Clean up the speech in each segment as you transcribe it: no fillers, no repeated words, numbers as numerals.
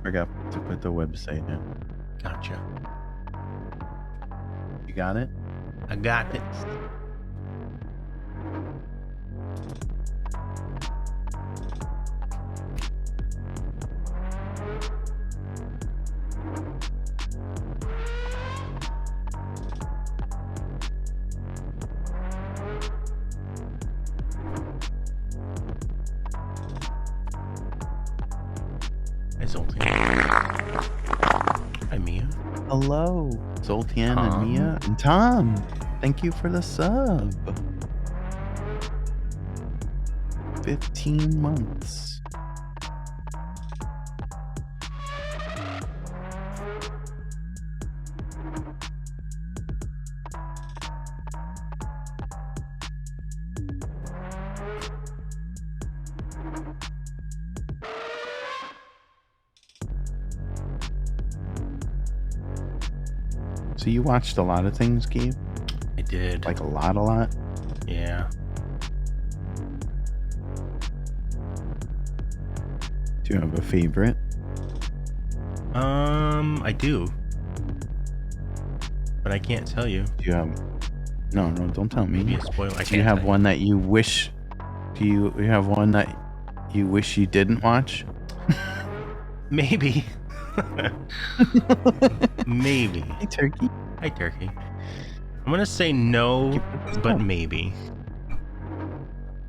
Forgot to put the website in. Gotcha. You got it? I got it. Hi, Zoltan. Hi, Mia. Hello, Zoltan Tom. and Mia and Tom. Thank you for the sub. 15 months. So you watched a lot of things, Gabe? I did. Like a lot? Yeah. Do you have a favorite? I do. But I can't tell you. Do you have... No, don't tell me. Maybe a spoiler. Do you have one that you wish... Do you have one that you wish you didn't watch? Maybe. Maybe. Hey, Turkey. Hi, Turkey. I'm gonna say no, but maybe.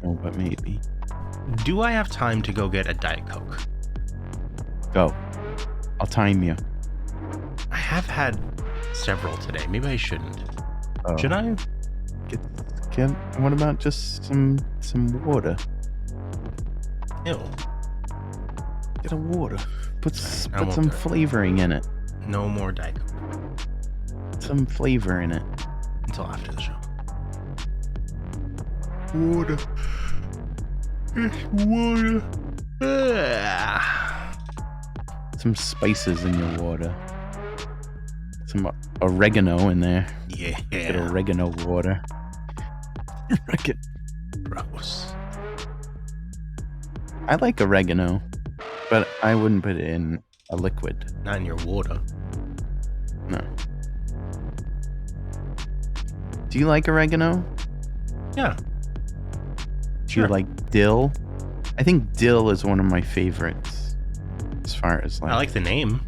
No, but maybe. Do I have time to go get a Diet Coke? Go. I'll time you. I have had several today. Maybe I shouldn't. Oh. Should I? Get, what about just some water? Ew. Get a water. Put won't some do it. flavoring in it. No more Diet Coke Some flavor in it. until after the show. Water. Water. Some spices in your water. Some oregano in there. Yeah. Get oregano water. Gross. I like oregano, but I wouldn't put it in a liquid. Not in your water. No. Do you like oregano? Yeah. Do you like dill? I think dill is one of my favorites. As far as I like the name.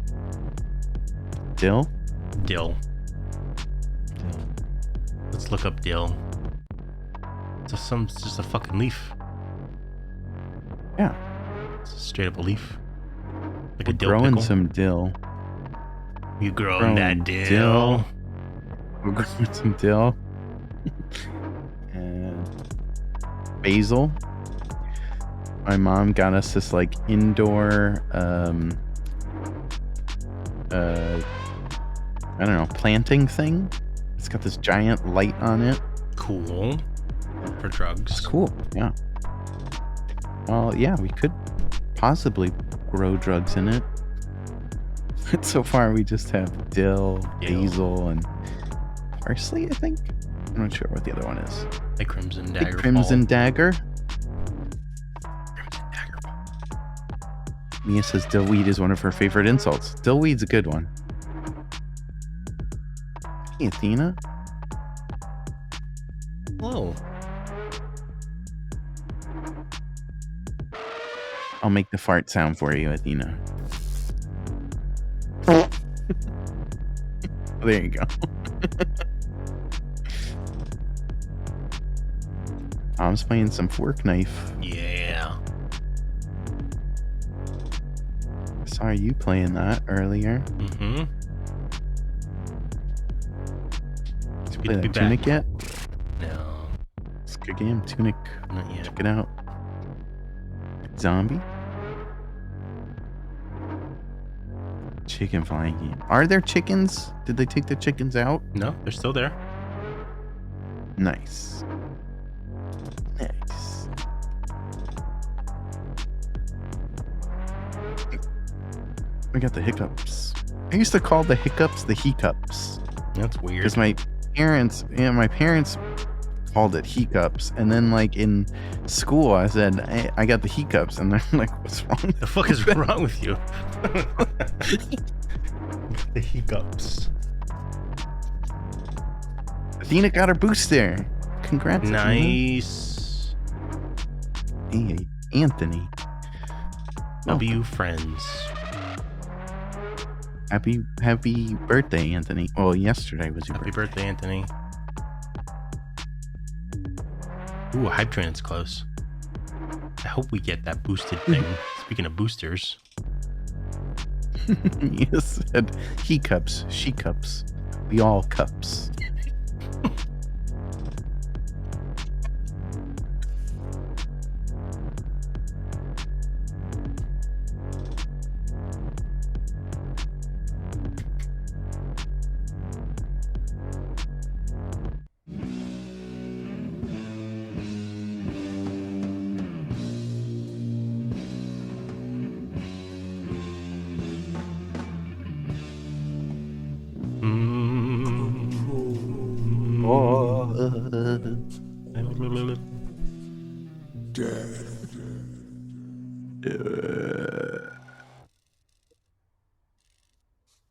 dill. Dill. Let's look up dill. It's just a fucking leaf. Yeah. It's straight up a leaf. Like We're a dill growing pickle. some dill. You growing that dill? We're growing some dill. And basil. My mom got us this like indoor I don't know, planting thing. It's got this giant light on it. Cool. For drugs. It's cool. Yeah. Well, yeah, we could possibly grow drugs in it. So far, we just have dill, basil, and parsley, I think. I'm not sure what the other one is. A crimson dagger. Big crimson ball. dagger. Crimson dagger ball. Mia says dillweed is one of her favorite insults. Dillweed's a good one. Hey, Athena. Hello. I'll make the fart sound for you, Athena. There you go. Tom's playing some fork knife. Yeah. I saw you playing that earlier. Mm-hmm. Did you Good play to be that Tunic back. yet? No. It's a good game. Tunic. Not yet. Check it out. Zombie. Chicken flying game. Are there chickens? Did they take the chickens out? No, they're still there. Nice. Nice. We got the hiccups. I used to call the hiccups the hiccups. That's weird. Because my parents called it hiccups, and then like in school I said I got the hiccups, and they're like, what's wrong? The fuck is wrong with you? The hiccups. Athena got her booster. Congrats. Nice. Athena. Hey, Anthony. W friends. Happy birthday, Anthony. Well, yesterday was your Happy birthday, Anthony. Ooh, Hype Train's close. I hope we get that boosted thing. Speaking of boosters. You said he cups, she cups. We all cups.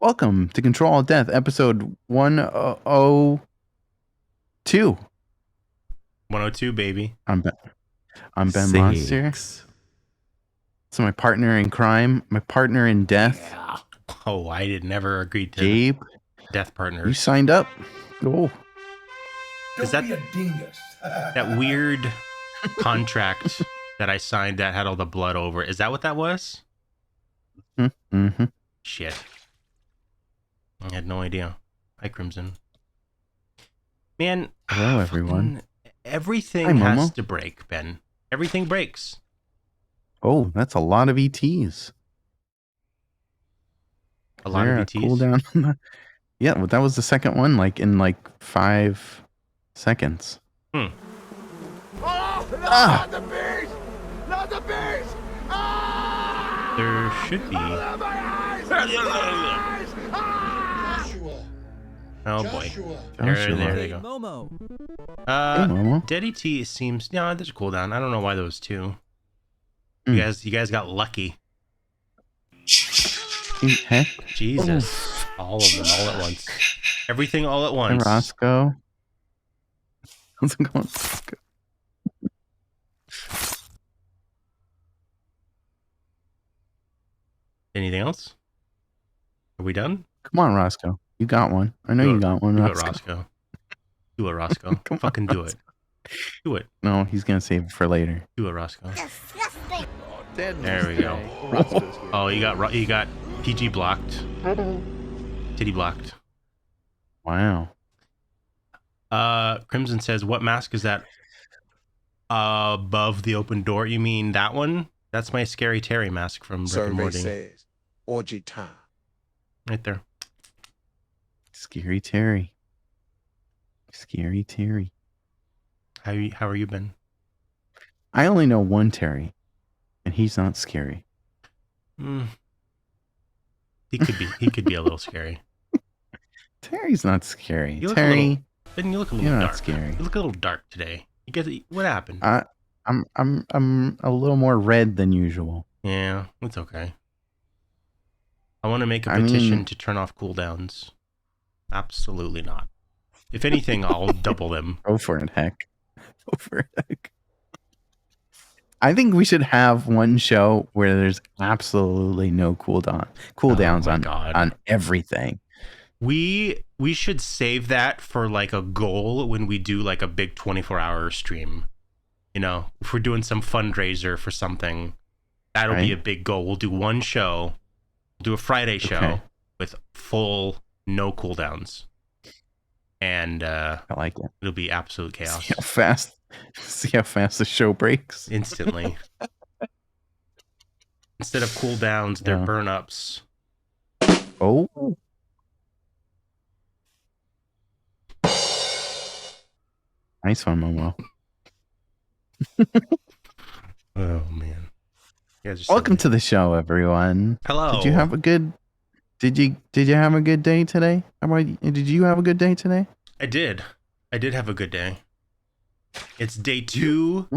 Welcome to Control Alt Death, episode 102. 102, baby. I'm Ben Monster. So my partner in crime, my partner in death. Yeah. Oh, I did never agree to Gabe. Death partners. You signed up. Oh. Is that a dingus? That weird contract that I signed that had all the blood over? Is that what that was? Mm-hmm. Shit. I had no idea. Hi, Crimson. Man. Hello, everyone. Everything has to break, Ben. Everything breaks. Oh, that's a lot of ETs. A lot of ETs? Cooldown? Yeah, well, that was the second one, like in like 5 seconds. Oh, no, not the beast! Not the beast! Ah! There should be. Oh boy. There they go. Momo. Hey, Momo. Dead ET seems there's a cooldown. I don't know why those two. You guys got lucky. Heck. Jesus. All of them all at once. Everything all at once. Hey, Roscoe. How's it going, Roscoe? Anything else? Are we done? Come on, Roscoe. You got one. I know you got one, Do Roscoe. it, Roscoe. Do it, Roscoe. Fucking do it. Do it. No, he's going to save it for later. Do it, Roscoe. Disgusting. There we go. Oh, you got PG blocked. Titty blocked. Wow. Crimson says, what mask is that above the open door? You mean that one? That's my Scary Terry mask from Rick and Morty. Says, orgy time. Right there. Scary Terry. Scary Terry. How are you been? I only know one Terry, and he's not scary. He could be a little scary. Terry's not scary. You look Terry, Ben, you look a little you're dark. not scary. You look a little dark today. You guys, what happened? I'm a little more red than usual. Yeah, it's okay. I want to make a petition to turn off cooldowns. Absolutely not. If anything, I'll double them. Go for it, heck. Go for it, heck. I think we should have one show where there's absolutely no cooldowns on everything. We should save that for like a goal when we do like a big 24-hour stream. You know, if we're doing some fundraiser for something, that'll be a big goal. We'll do one show. We'll do a Friday show with full no cooldowns. And I like it. It'll be absolute chaos. See how fast the show breaks instantly. Instead of cooldowns, they're burn ups. Oh. Nice one, Momo. Oh man. Welcome to the show, everyone. Hello. Did you have a good day today? Did you have a good day today? I did have a good day. It's day 2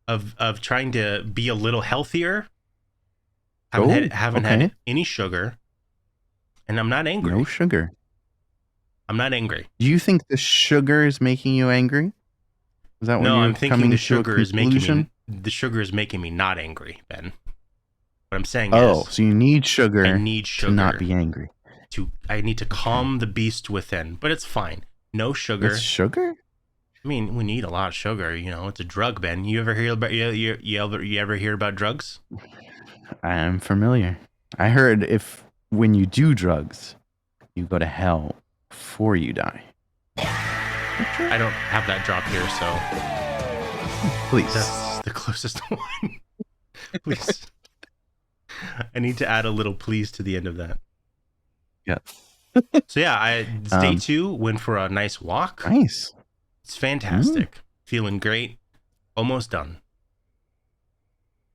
of trying to be a little healthier. Haven't had any sugar, and I'm not angry. No sugar. I'm not angry. Do you think the sugar is making you angry? Is that what No, you're I'm thinking coming the to a sugar is making conclusion? me not angry, Ben. What I'm saying Oh, is, so you need sugar. I need sugar to not be angry. I need to calm the beast within, but it's fine. No sugar. It's sugar? I mean, we need a lot of sugar. You know, it's a drug, Ben. You ever hear about you ever hear about drugs? I am familiar. I heard when you do drugs, you go to hell before you die. I don't have that drop here, so Please. that's the closest one. Please. I need to add a little please to the end of that. Yeah. So yeah, it's day 2. Went for a nice walk. Nice. It's fantastic. Feeling great. Almost done.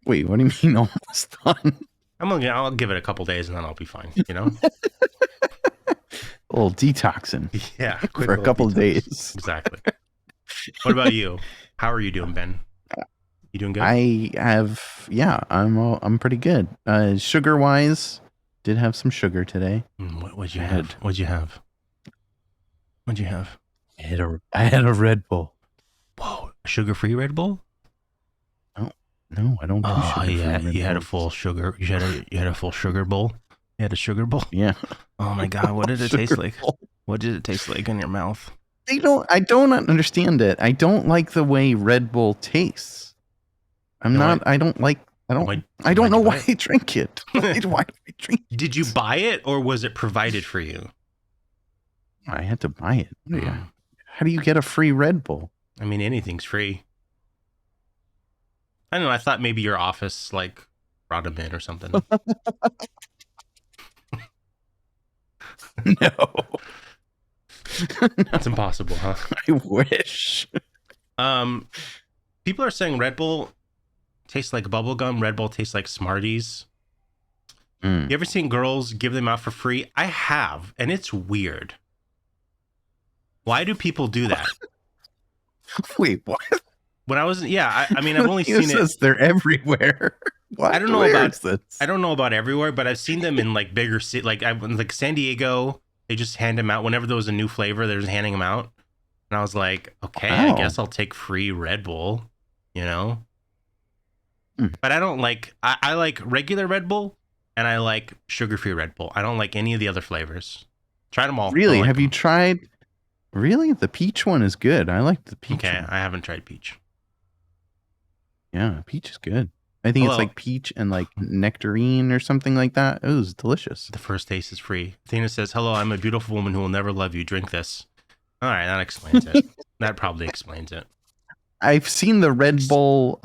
Wait, what do you mean almost done? I'll give it a couple days and then I'll be fine. You know. A little detoxing. Yeah. For a couple of days. Exactly. What about you? How are you doing, Ben? You doing good? I'm pretty good. Sugar wise, did have some sugar today. What'd you have? What'd you have? I had a Red Bull. Whoa, sugar-free Red Bull? No, I don't do sugar. Yeah, you had a full sugar. You had a full sugar bowl. You had a sugar bowl. Yeah. Oh my God, what did it taste like? What did it taste like in your mouth? I don't understand it. I don't like the way Red Bull tastes. I don't know why I drink it. Why do I drink it? Did you buy it or was it provided for you? I had to buy it. How do you get a free Red Bull? I mean, anything's free. I don't know. I thought maybe your office like brought them in or something. No. That's impossible, huh? I wish. People are saying Red Bull tastes like bubblegum. Red Bull tastes like Smarties. You ever seen girls give them out for free? I have, and it's weird. Why do people do that? Wait, what? When I was, I mean, I've only seen it. They're everywhere. What? I don't know about everywhere, but I've seen them in like bigger cities, like San Diego. They just hand them out whenever there was a new flavor. They're just handing them out, and I was like, okay, I guess I'll take free Red Bull, you know. But I don't like. I like regular Red Bull, and I like sugar-free Red Bull. I don't like any of the other flavors. Tried them all. Really? Have you tried? Really, the peach one is good. I like the peach. Okay, one. I haven't tried peach. Yeah, peach is good. I think it's like peach and like nectarine or something like that. It was delicious. The first taste is free. Athena says, "Hello, I'm a beautiful woman who will never love you. Drink this." All right, that explains it. That probably explains it. I've seen the Red Bull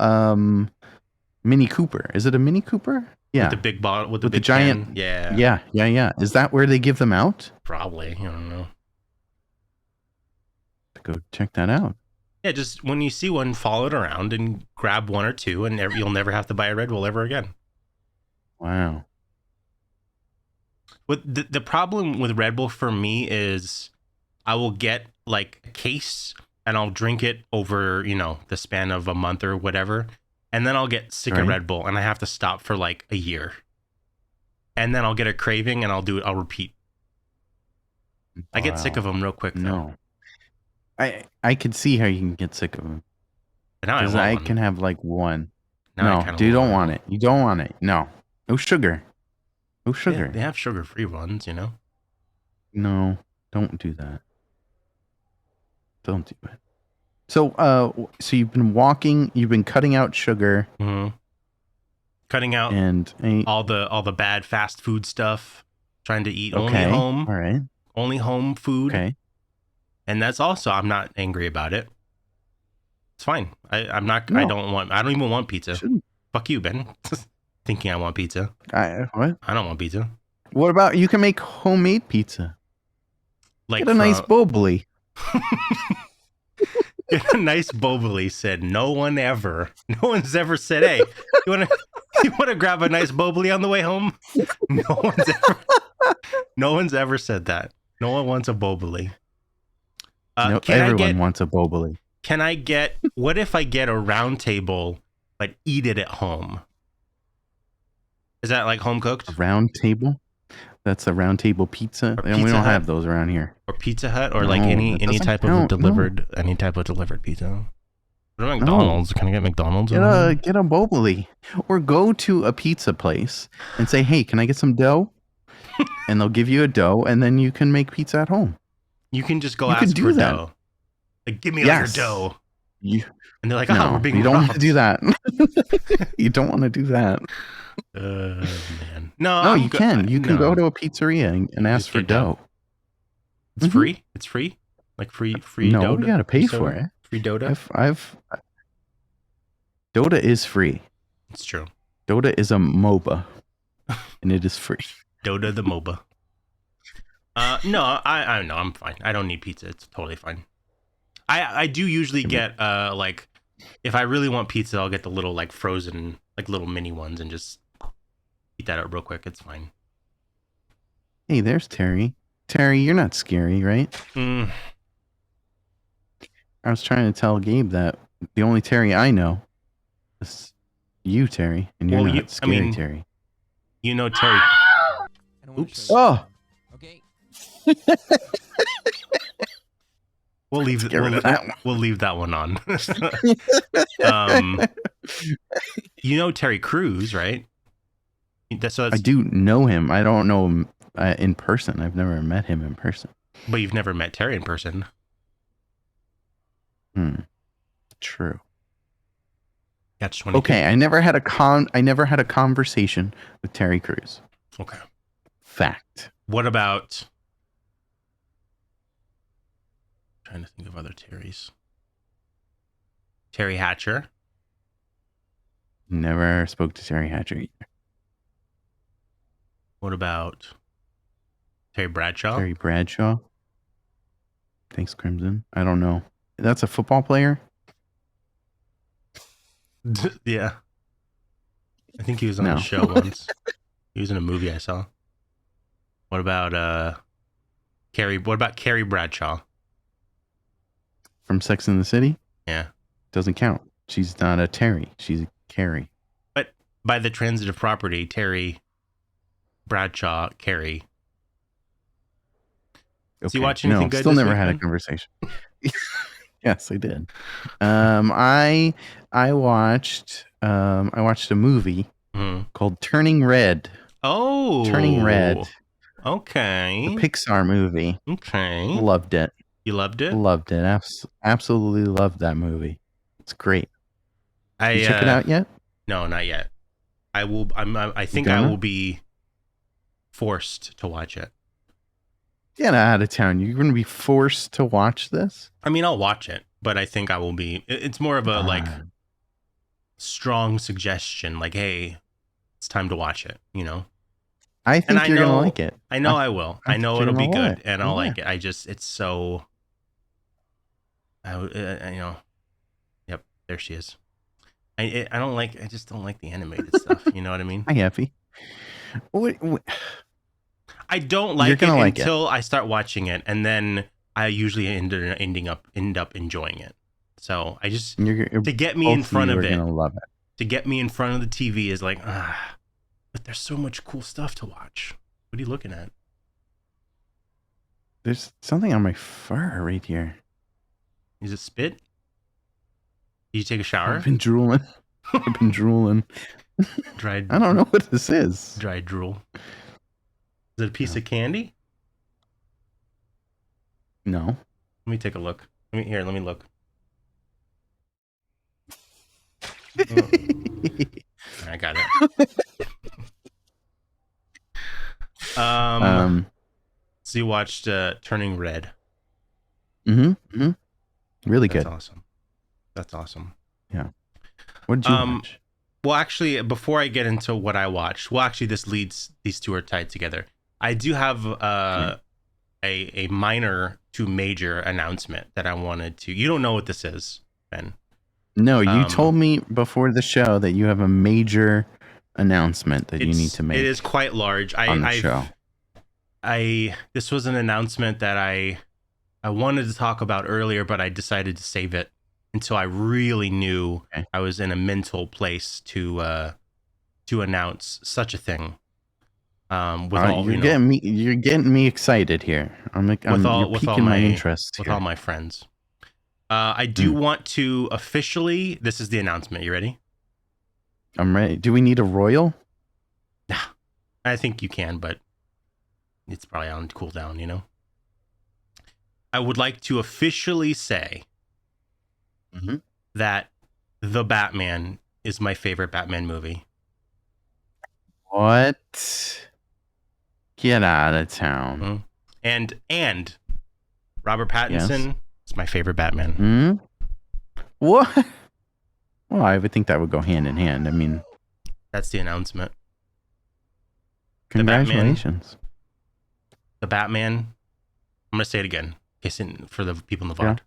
Mini Cooper. Is it a Mini Cooper? Yeah. With the big bottle, with the big giant. Can. Yeah. Yeah. Is that where they give them out? Probably. I don't know. Go check that out. Yeah, just when you see one, follow it around and grab one or two, and you'll never have to buy a Red Bull ever again. Wow. But the problem with Red Bull for me is I will get like a case and I'll drink it over, the span of a month or whatever. And then I'll get sick of Red Bull and I have to stop for like a year. And then I'll get a craving and I'll repeat. I get sick of them real quick though. No. I could see how you can get sick of them. Because I can have like one. No, you don't want it. You don't want it. No sugar. No sugar. They have sugar-free ones, No, don't do that. Don't do it. So you've been walking. You've been cutting out sugar. Mm-hmm. Cutting out all the bad fast food stuff. Trying to eat only home. All right. Only home food. Okay. And that's also, I'm not angry about it. It's fine. I'm not. No. I don't even want pizza. Fuck you, Ben. Thinking I want pizza. What? I don't want pizza. What about you can make homemade pizza? Like get a nice boboli. Get a nice boboli. Said no one ever. No one's ever said, "Hey, you want to grab a nice boboli on the way home?" No one's ever said that. No one wants a boboli. Everyone wants a boboli. what if I get a round table but eat it at home? Is that like home cooked? A round table? That's a round table pizza, Or and we Pizza don't Hut? have those around here. Or Pizza Hut, or No, like that any doesn't type of count, any type of delivered pizza? What about No. McDonald's? Can I get McDonald's? Get a Boboli, or go to a pizza place and say, "Hey, can I get some dough?" And they'll give you a dough, and then you can make pizza at home. You can just go You can ask do for that. dough. Like, give me all your Yes. dough. You And they're like, no, we're being you don't want to robbed. do that. You don't want to do that. Man. No, No, I'm you go- can. You can no. go to a pizzeria and ask Just for get dough. dough. It's Mhm. free. It's free. Like free No, dough. you got to pay soda? for it. Free Dota. Dota is free. It's true. Dota is a MOBA, and it is free. Dota the MOBA. No, I know I'm fine. I don't need pizza. It's totally fine. I do usually get like, if I really want pizza, I'll get the little like frozen, like little mini ones and just eat that up real quick. It's fine. Hey, there's Terry. Terry, you're not scary, right? Mm. I was trying to tell Gabe that the only Terry I know is you, Terry, and you're Well, not scary, Terry. You know Terry. Oops. Oh, Okay. We'll leave get rid of that one. We'll leave that one on. You know Terry Crews, right? I do know him. I don't know him in person. I've never met him in person. But you've never met Terry in person. True. Catch 22. Okay, I never had a conversation with Terry Crews. Okay. Fact. What about? Trying to think of other Terrys. Terry Hatcher. Never spoke to Terry Hatcher either. What about Terry Bradshaw? Terry Bradshaw. Thanks, Crimson. I don't know. That's a football player? Yeah. I think he was on a show once. He was in a movie I saw. What about Carrie? What about Carrie Bradshaw? From Sex and the City? Yeah. Doesn't count. She's not a Terry. She's a Carrie. But by the transitive property, Terry Bradshaw, Carrie. Okay. So you watch anything good Still this never week, had man? a conversation. Yes, I did. I watched a movie called Turning Red. Oh, Turning Red. Okay. The Pixar movie. Okay. Loved it. You loved it? Loved it. Absolutely loved that movie. It's great. You check it out yet? No, not yet. I will. I think I will be forced to watch it. Get out of town. You're going to be forced to watch this? I mean, I'll watch it, but I think I will be. It's more of a like strong suggestion, like, hey, it's time to watch it. You know. I think you're going to like it. I know I will. I know it'll be good, and I'll like it. It's so. Yep, there she is. I just don't like the animated stuff. You know what I mean? Hi, Effie. What? I don't like it until I start watching it, and then I usually end up enjoying it. So I just to get me in front of it. You're gonna love it. To get me in front of the TV is like, but there's so much cool stuff to watch. What are you looking at? There's something on my fur right here. Is it spit? Did you take a shower? I've been drooling. Dried. I don't know what this is. Dried drool. Is it a piece of candy? No. Let me take a look. Let me look. I got it. So you watched Turning Red. Mm-hmm. Really good. That's awesome. Yeah. What did you watch? Well, actually, before I get into what I watched, these two are tied together. I do have a minor to major announcement that I wanted to. You don't know what this is, Ben. No, you told me before the show that you have a major announcement that you need to make. It is quite large. On the show. This was an announcement that I wanted to talk about earlier, but I decided to save it until I really knew Okay. I was in a mental place to announce such a thing. With all you're getting me excited here. You're with all piquing my interest with here. all my friends. I do Hmm. want to officially. This is the announcement. You ready? I'm ready. Do we need a royal? Nah, I think you can, but it's probably on cooldown. You know. I would like to officially say Mhm. that The Batman is my favorite Batman movie. What? Get out of town. And Robert Yes. Pattinson is my favorite Batman. Hmm? What? Well, I would think that would go hand in hand. I mean, That's the announcement. congratulations. The Batman. I'm gonna say it again, for the people in the VOD. Yeah.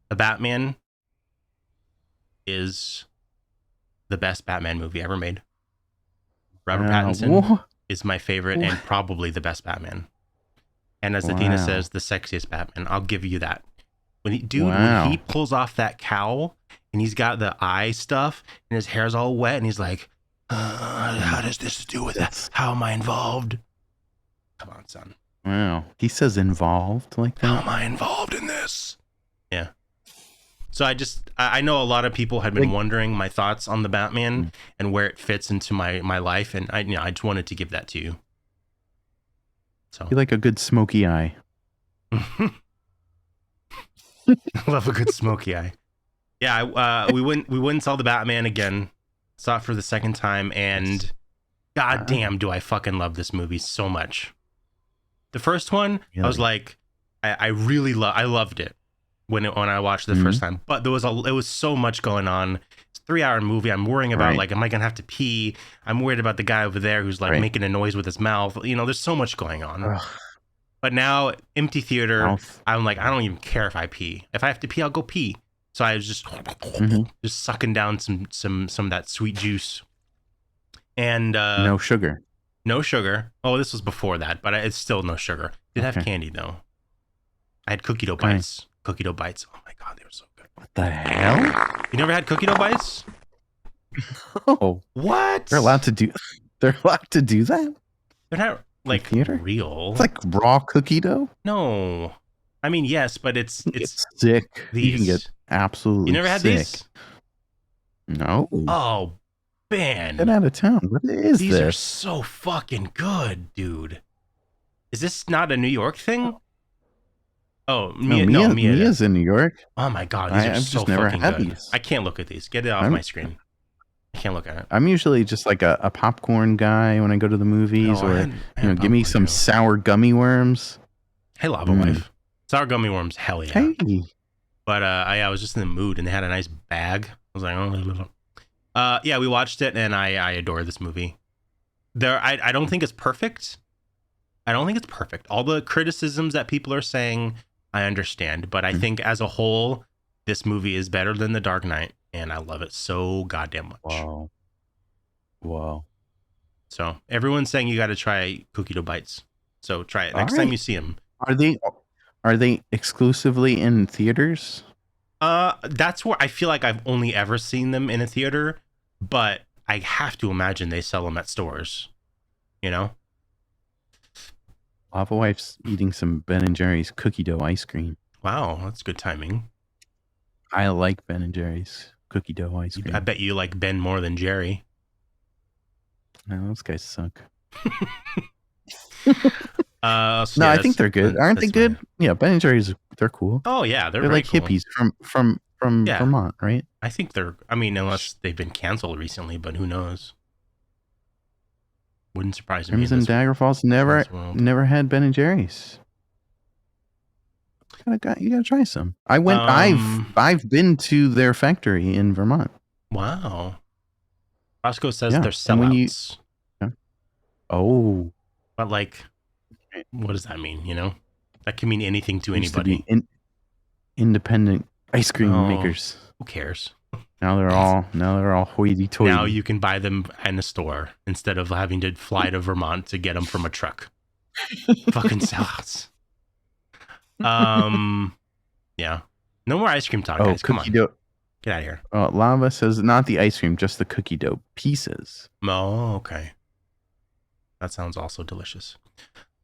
The Batman is the best Batman movie ever made. Robert Pattinson is my favorite and probably the best Batman. And as Athena says, the sexiest Batman. I'll give you that. When he pulls off that cowl and he's got the eye stuff and his hair's all wet and he's like, how does this do with that? How am I involved? Come on, son. Wow. He says involved like that? How am I involved in this? Yeah. So I know a lot of people had been wondering my thoughts on the Batman and where it fits into my life. And I just wanted to give that to you. So You like a good smoky eye. I love a good smoky eye. Yeah, we went and saw the Batman again. Saw it for the second time, and god damn, do I fucking love this movie so much. The first one, I was like, I loved it when I watched it the first time. But it was so much going on. It's a 3-hour movie. I'm worrying about like, am I gonna have to pee? I'm worried about the guy over there who's like making a noise with his mouth. You know, there's so much going on. Ugh. But now, empty theater, I'm like, I don't even care if I pee. If I have to pee, I'll go pee. So I was just sucking down some of that sweet juice. And no sugar. No sugar. Oh, this was before that, but it's still no sugar. Did have candy though. I had cookie dough bites. Cookie dough bites. Oh my god, they were so good. What the hell? You never had cookie dough bites? Oh, what? They're allowed to do that? They're not like real. It's like raw cookie dough? No. I mean, yes, but it's sick. These. You can get absolutely You never had sick. these? No. Oh, man. Get out of town. What is These this? are so fucking good, dude. Is this not a New York thing? Oh, Mia's in New York. Oh my god, these are so fucking good. These. I can't look at these. Get it off my screen. I can't look at it. I'm usually just like a popcorn guy when I go to the movies, give me some sour gummy worms. Hey, Lava Wife. Sour gummy worms, hell yeah. Hey. But I was just in the mood, and they had a nice bag. I was like, oh, yeah, we watched it, and I adore this movie. I don't think it's perfect. All the criticisms that people are saying, I understand. But I think as a whole, this movie is better than The Dark Knight, and I love it so goddamn much. Wow. So everyone's saying you got to try cookie dough bites. So try it next time you see them. Are they exclusively in theaters? That's where I feel like I've only ever seen them in a theater, but I have to imagine they sell them at stores. You know? Lava Wife's eating some Ben & Jerry's cookie dough ice cream. Wow, that's good timing. I like Ben & Jerry's cookie dough ice cream. I bet you like Ben more than Jerry. No, those guys suck. I think they're good. Aren't they good? Yeah, Ben & Jerry's, they're cool. Oh yeah, they're like cool. hippies from Vermont, right? I think unless they've been canceled recently, but who knows? Wouldn't surprise me. Crimson Dagger Falls never had Ben & Jerry's. You gotta try some. I've been to their factory in Vermont. Wow. Roscoe says they're sellouts. Oh. But like, what does that mean? You know, that can mean anything to anybody. To independent ice cream makers. Who cares? Now they're all hoity-toity. Now you can buy them in a store instead of having to fly to Vermont to get them from a truck. Fucking sellouts. Yeah. No more ice cream talk, guys. Come on. Get out of here. Lava says not the ice cream, just the cookie dough pieces. Oh, okay. That sounds also delicious.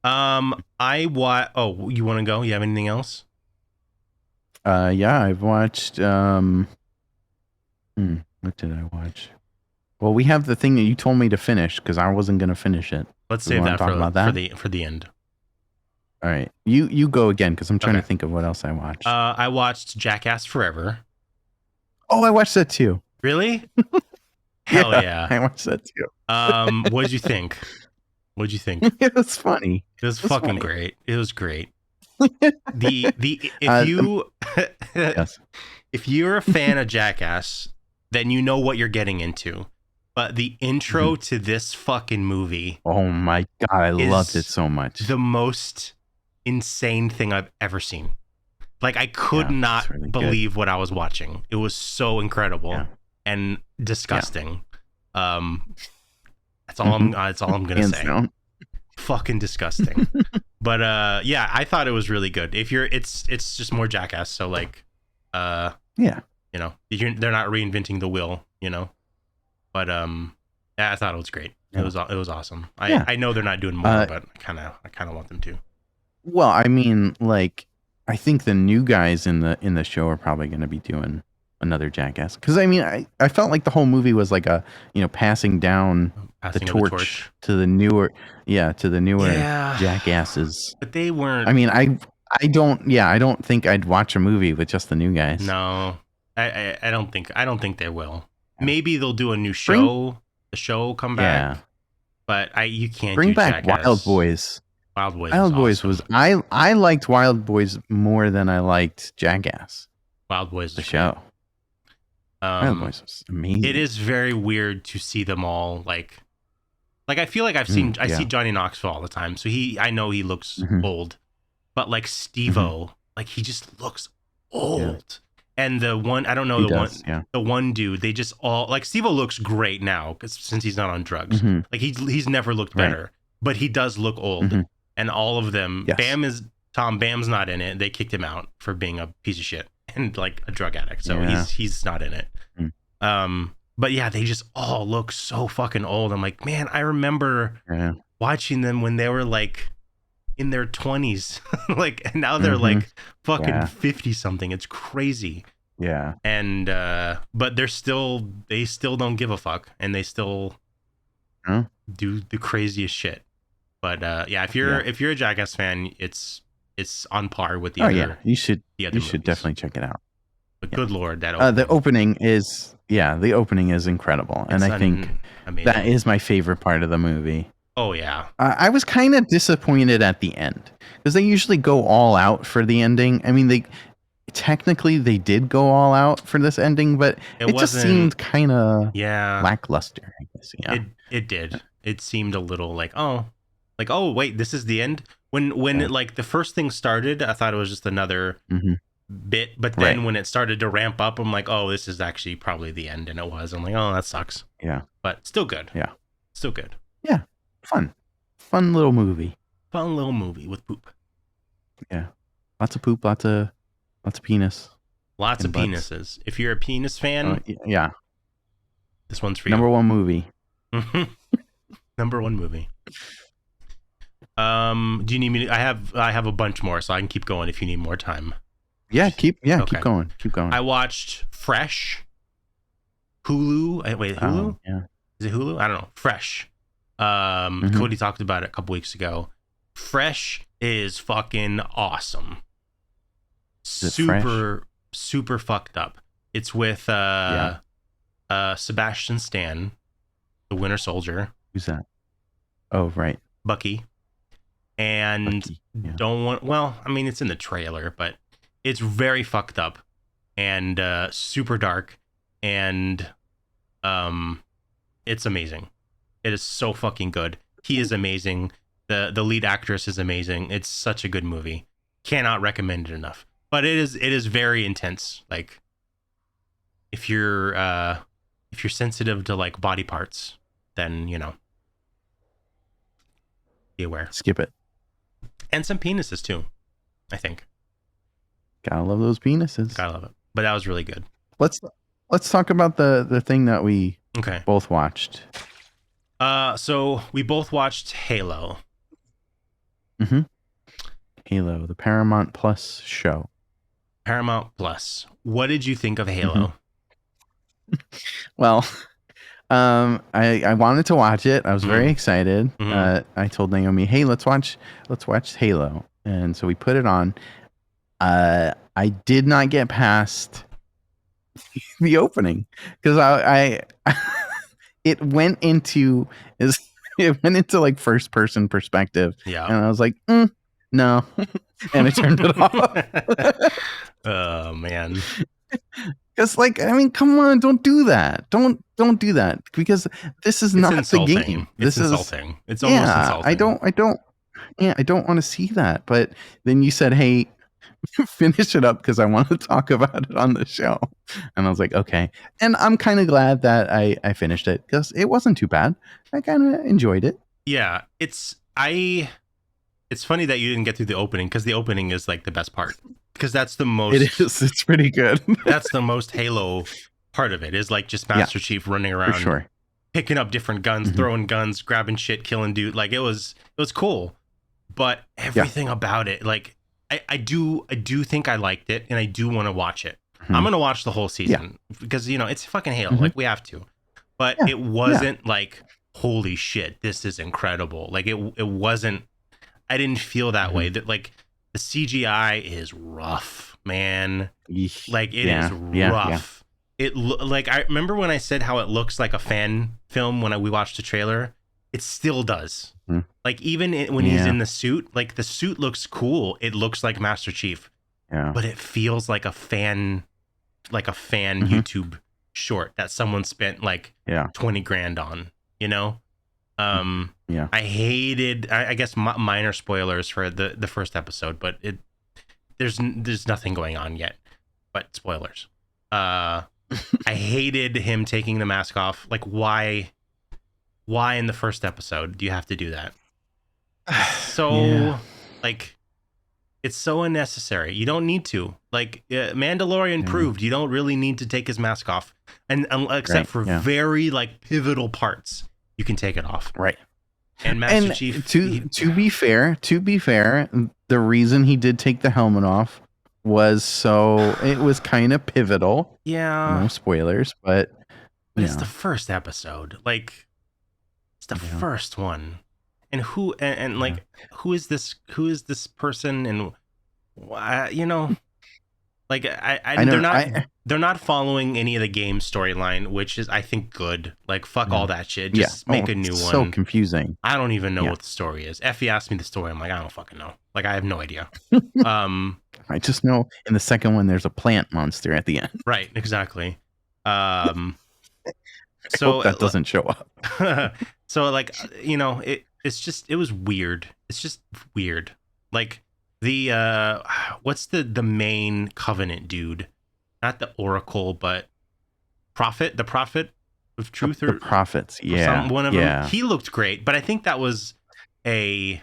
Oh, you want to go? You have anything else? Yeah, I've watched. What did I watch? Well, we have the thing that you told me to finish because I wasn't gonna finish it. Let's We save wanna that talk about that? for the end. All right, you go again because I'm trying to Okay. think of what else I watched. I watched Jackass Forever. Oh, I watched that too. Really? Hell yeah. I watched that too. What'd you think? What'd you think? It was funny. It was fucking funny. great. It was great. Yes. If you're a fan of Jackass, then you know what you're getting into. But the intro to this fucking movie, oh my god, I loved it so much. The most insane thing I've ever seen. Like I could not really believe what I was watching. It was so incredible and disgusting. That's all I'm gonna say. Down. Fucking disgusting. But yeah, I thought it was really good. If you're it's just more Jackass, so like you know, they're not reinventing the wheel, you know. But yeah, I thought it was great. It was awesome. I know they're not doing more, but I kind of want them to. Well, I mean, like I think the new guys in the show are probably going to be doing another Jackass because I mean, I felt like the whole movie was like a passing down the torch to the newer Jackasses. But they weren't. I mean, I don't think I'd watch a movie with just the new guys. No, I don't think they will. Maybe they'll do a new show. The show will come back. Yeah. But you can't bring do back Jackass. Wild Boys. Wild Boys. Wild Boys was I liked Wild Boys more than I liked Jackass. Wild Boys, the show. Wild Boys was amazing. It is very weird to see them all like I feel like I see Johnny Knoxville all the time, so I know he looks old, but like Steve-O, like he just looks old. Yeah. And the one, I don't know, the one dude, they just all like Steve-O looks great now since he's not on drugs. Like he's never looked better, but he does look old. And all of them, Bam's not in it. They kicked him out for being a piece of shit and like a drug addict. So he's not in it. But yeah, they just all look so fucking old. I'm like, man, I remember watching them when they were like in their 20s, like, and now they're like fucking 50 something. It's crazy. Yeah. And but they still don't give a fuck, and they still do the craziest shit. But yeah, if you're a Jackass fan, it's on par with the other. Yeah, you should movies. Definitely check it out. But good lord, that the opening is incredible, and I think amazing. That is my favorite part of the movie. Oh yeah, I was kind of disappointed at the end because they usually go all out for the ending. I mean, they did go all out for this ending, but it just seemed kind of lackluster. I guess. Yeah, it did. It seemed a little like wait, this is the end. When it, like the first thing started, I thought it was just another bit, but then when it started to ramp up, I'm like, oh, this is actually probably the end, and it was. I'm like, oh, that sucks. Yeah, but still good. Yeah, still good. Yeah, fun little movie. Fun little movie with poop. Yeah, lots of poop, lots of penis. Lots of penises. If you're a penis fan, this one's for you. Number one movie. Number one movie. Do you need me to, I have a bunch more, so I can keep going if you need more time. Keep going. I watched Fresh. Hulu. Wait, Hulu? Yeah. Is it Hulu? I don't know. Fresh. Cody talked about it a couple weeks ago. Fresh is fucking awesome. Super fucked up. It's with Sebastian Stan, the Winter Soldier. Who's that? Oh, right. Bucky. And it's in the trailer, but it's very fucked up and super dark, and it's amazing. It is so fucking good. He is amazing. The lead actress is amazing. It's such a good movie. Cannot recommend it enough. But it is very intense. Like if you're sensitive to like body parts, then be aware. Skip it. And some penises too, I think. Gotta love those penises. Gotta love it. But that was really good. let's talk about the thing that we Okay. both watched. So we both watched Halo. Mm-hmm. Halo, the Paramount Plus show. Paramount Plus. What did you think of Halo? Well, I wanted to watch it. I was very excited. Mm-hmm. I told Naomi, "Hey, let's watch Halo," and so we put it on. I did not get past the opening because I it went into like first person perspective. Yeah. And I was like, no. And I turned it off. Oh man. Because I mean, come on, don't do that. Don't do that because this is not insulting. the game. It's This insulting. It's almost insulting. I don't want to see that. But then you said, hey, finish it up because I want to talk about it on the show. And I was like, okay. And I'm kind of glad that I finished it because it wasn't too bad. I kind of enjoyed it. Yeah, it's funny that you didn't get through the opening because the opening is like the best part because that's the most. It is. It's pretty good. That's the most Halo part of it is like just Master Chief running around, for sure. Picking up different guns, throwing guns, grabbing shit, killing dude. Like it was cool, but everything about it, like I do think I liked it and I do want to watch it. I'm gonna watch the whole season because it's fucking Halo. Like we have to, but it wasn't like holy shit, this is incredible. Like it wasn't. I didn't feel that way. That like the CGI is rough, man. Like it is rough. It like I remember when I said how it looks like a fan film when we watched the trailer. It still does. Like even when he's in the suit, like the suit looks cool. It looks like Master Chief, but it feels like a fan YouTube short that someone spent like 20 grand on. I hated. I guess minor spoilers for the first episode, but there's nothing going on yet, but spoilers. I hated him taking the mask off. Like why in the first episode do you have to do that? So like it's so unnecessary. You don't need to. Like Mandalorian proved you don't really need to take his mask off, and except for very like pivotal parts, you can take it off. Right. And Master Chief. To be fair, the reason he did take the helmet off was so it was kind of pivotal. Yeah. No spoilers, but it's the first episode. Like it's the first one. And who and like who is this person and like they're not following any of the game storyline, which is I think good. Like fuck all that shit. Just make a new one. So confusing. I don't even know what the story is. Effie asked me the story. I'm like, I don't fucking know. Like I have no idea. I just know in the second one there's a plant monster at the end. Right, exactly. So hope that doesn't show up. So like it was weird. It's just weird. Like the what's the main Covenant dude? Not the Oracle, but the Prophet of Truth, the Prophets. Yeah, one of them. He looked great, but I think that was a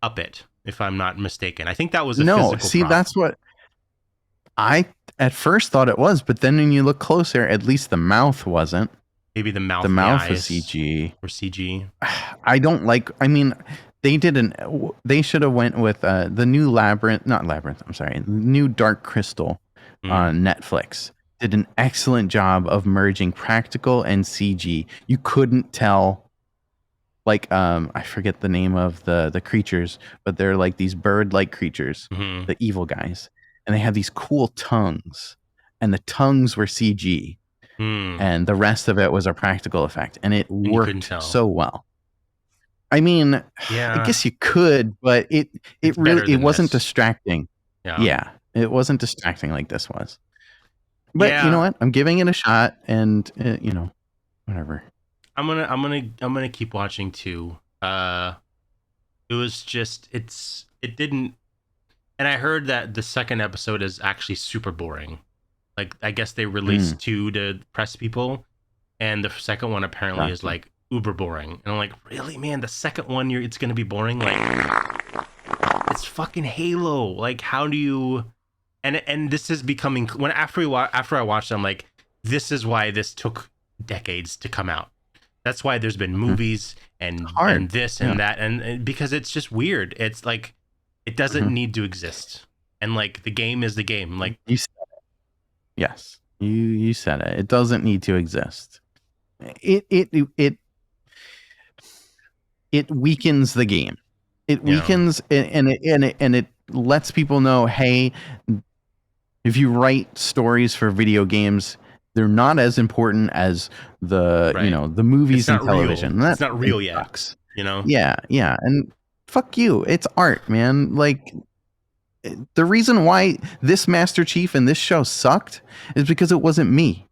puppet, if I'm not mistaken. I think that was a physical prop. That's what I at first thought it was, but then when you look closer, at least the mouth wasn't. Maybe the mouth was CG. Or CG. I don't like. I mean, they should have went with the new new Dark Crystal on Netflix. Did an excellent job of merging practical and CG. You couldn't tell. Like I forget the name of the creatures, but they're like these bird-like creatures, the evil guys, and they have these cool tongues, and the tongues were CG. And the rest of it was a practical effect, and it worked so well. I mean, I guess you could, but it wasn't distracting. Yeah, it wasn't distracting like this was. But you know what? I'm giving it a shot, and whatever. I'm gonna keep watching too. It was just it didn't, and I heard that the second episode is actually super boring. Like, I guess they released 2 to press people, and the second one apparently is like uber boring. And I'm like, really, man? The second one, it's gonna be boring? Like, it's fucking Halo. Like, how do you? And this is becoming after I watched it, I'm like, this is why this took decades to come out. That's why there's been movies and this and that, and because it's just weird. It's like it doesn't need to exist, and like the game is the game. Like you said it. Yes, you said it. It doesn't need to exist. It weakens the game. It weakens and it lets people know, hey, if you write stories for video games, they're not as important as the the movies and television. It's not real yet. Yeah, and fuck you. It's art, man. Like the reason why this Master Chief and this show sucked is because it wasn't me.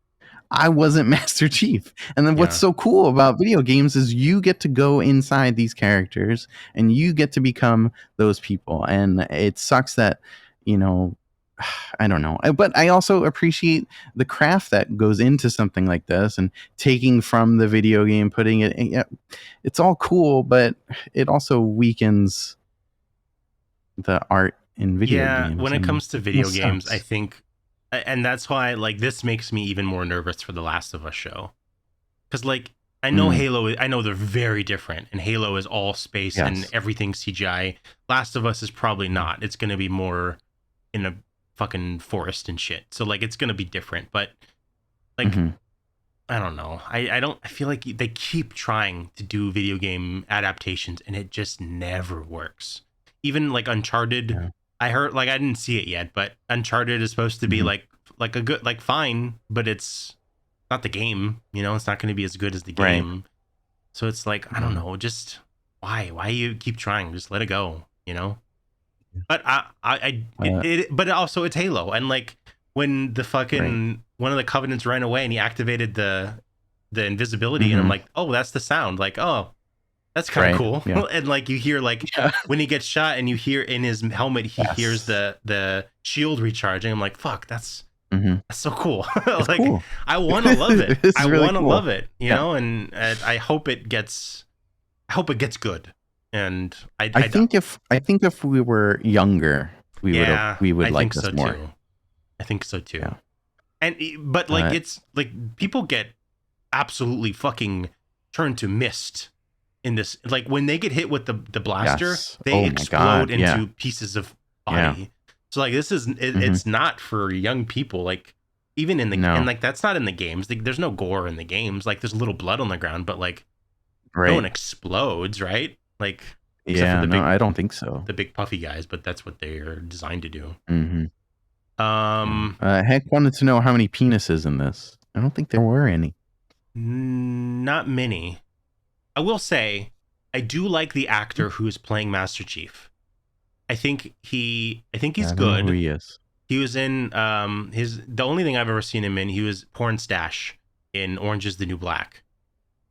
I wasn't Master Chief. And then what's so cool about video games is you get to go inside these characters and you get to become those people. And it sucks that, I don't know. But I also appreciate the craft that goes into something like this and taking from the video game, putting it in. It's all cool, but it also weakens the art in video games. Yeah, when it comes to video games, I think... And that's why, like, this makes me even more nervous for the Last of Us show. Because, like, I know Halo, I know they're very different. And Halo is all space and everything CGI. Last of Us is probably not. It's going to be more in a fucking forest and shit. So, like, it's going to be different. But, like, I don't know. I feel like they keep trying to do video game adaptations and it just never works. Even, like, Uncharted... Yeah. I heard, like, I didn't see it yet, but Uncharted is supposed to be like a good, like, fine, but it's not the game, it's not going to be as good as the game. Right. So it's like, I don't know, just why you keep trying? Just let it go, But but also it's Halo. And like when the fucking, one of the Covenants ran away and he activated the invisibility and I'm like, oh, that's the sound. Like, oh, that's kind of cool. Yeah. And like you hear like when he gets shot and you hear in his helmet, he hears the shield recharging. I'm like, fuck, that's so cool. Like cool. I want to love it. I really want to love it, and I hope it gets good. And I think if we were younger, we would like this more. Too. I think so too. Yeah. But like it's like people get absolutely fucking turned to mist in this, like when they get hit with the blaster, they explode into pieces of body. So like this is it's not for young people. Like even in the and like that's not in the games. There's no gore in the games. Like there's a little blood on the ground, but like no one explodes, right? Like I don't think so. The big puffy guys, but that's what they are designed to do. Heck wanted to know how many penises in this. I don't think there were any. Not many. I will say, I do like the actor who is playing Master Chief. I think he's good. Who he is. He was in the only thing I've ever seen him in. He was Porn Stash in Orange Is the New Black.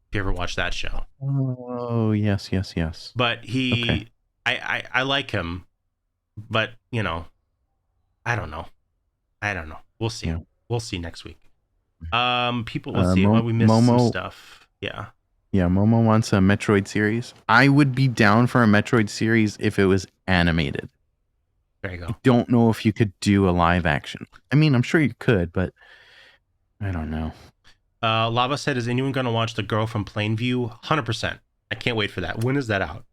If you ever watched that show. Oh yes. But I like him, but I don't know. We'll see. Yeah. We'll see next week. People will see. We missed some stuff. Yeah. Yeah, Momo wants a Metroid series. I would be down for a Metroid series if it was animated. There you go. I don't know if you could do a live action. I mean, I'm sure you could, but I don't know. Lava said, is anyone going to watch The Girl from Plainview? 100%. I can't wait for that. When is that out?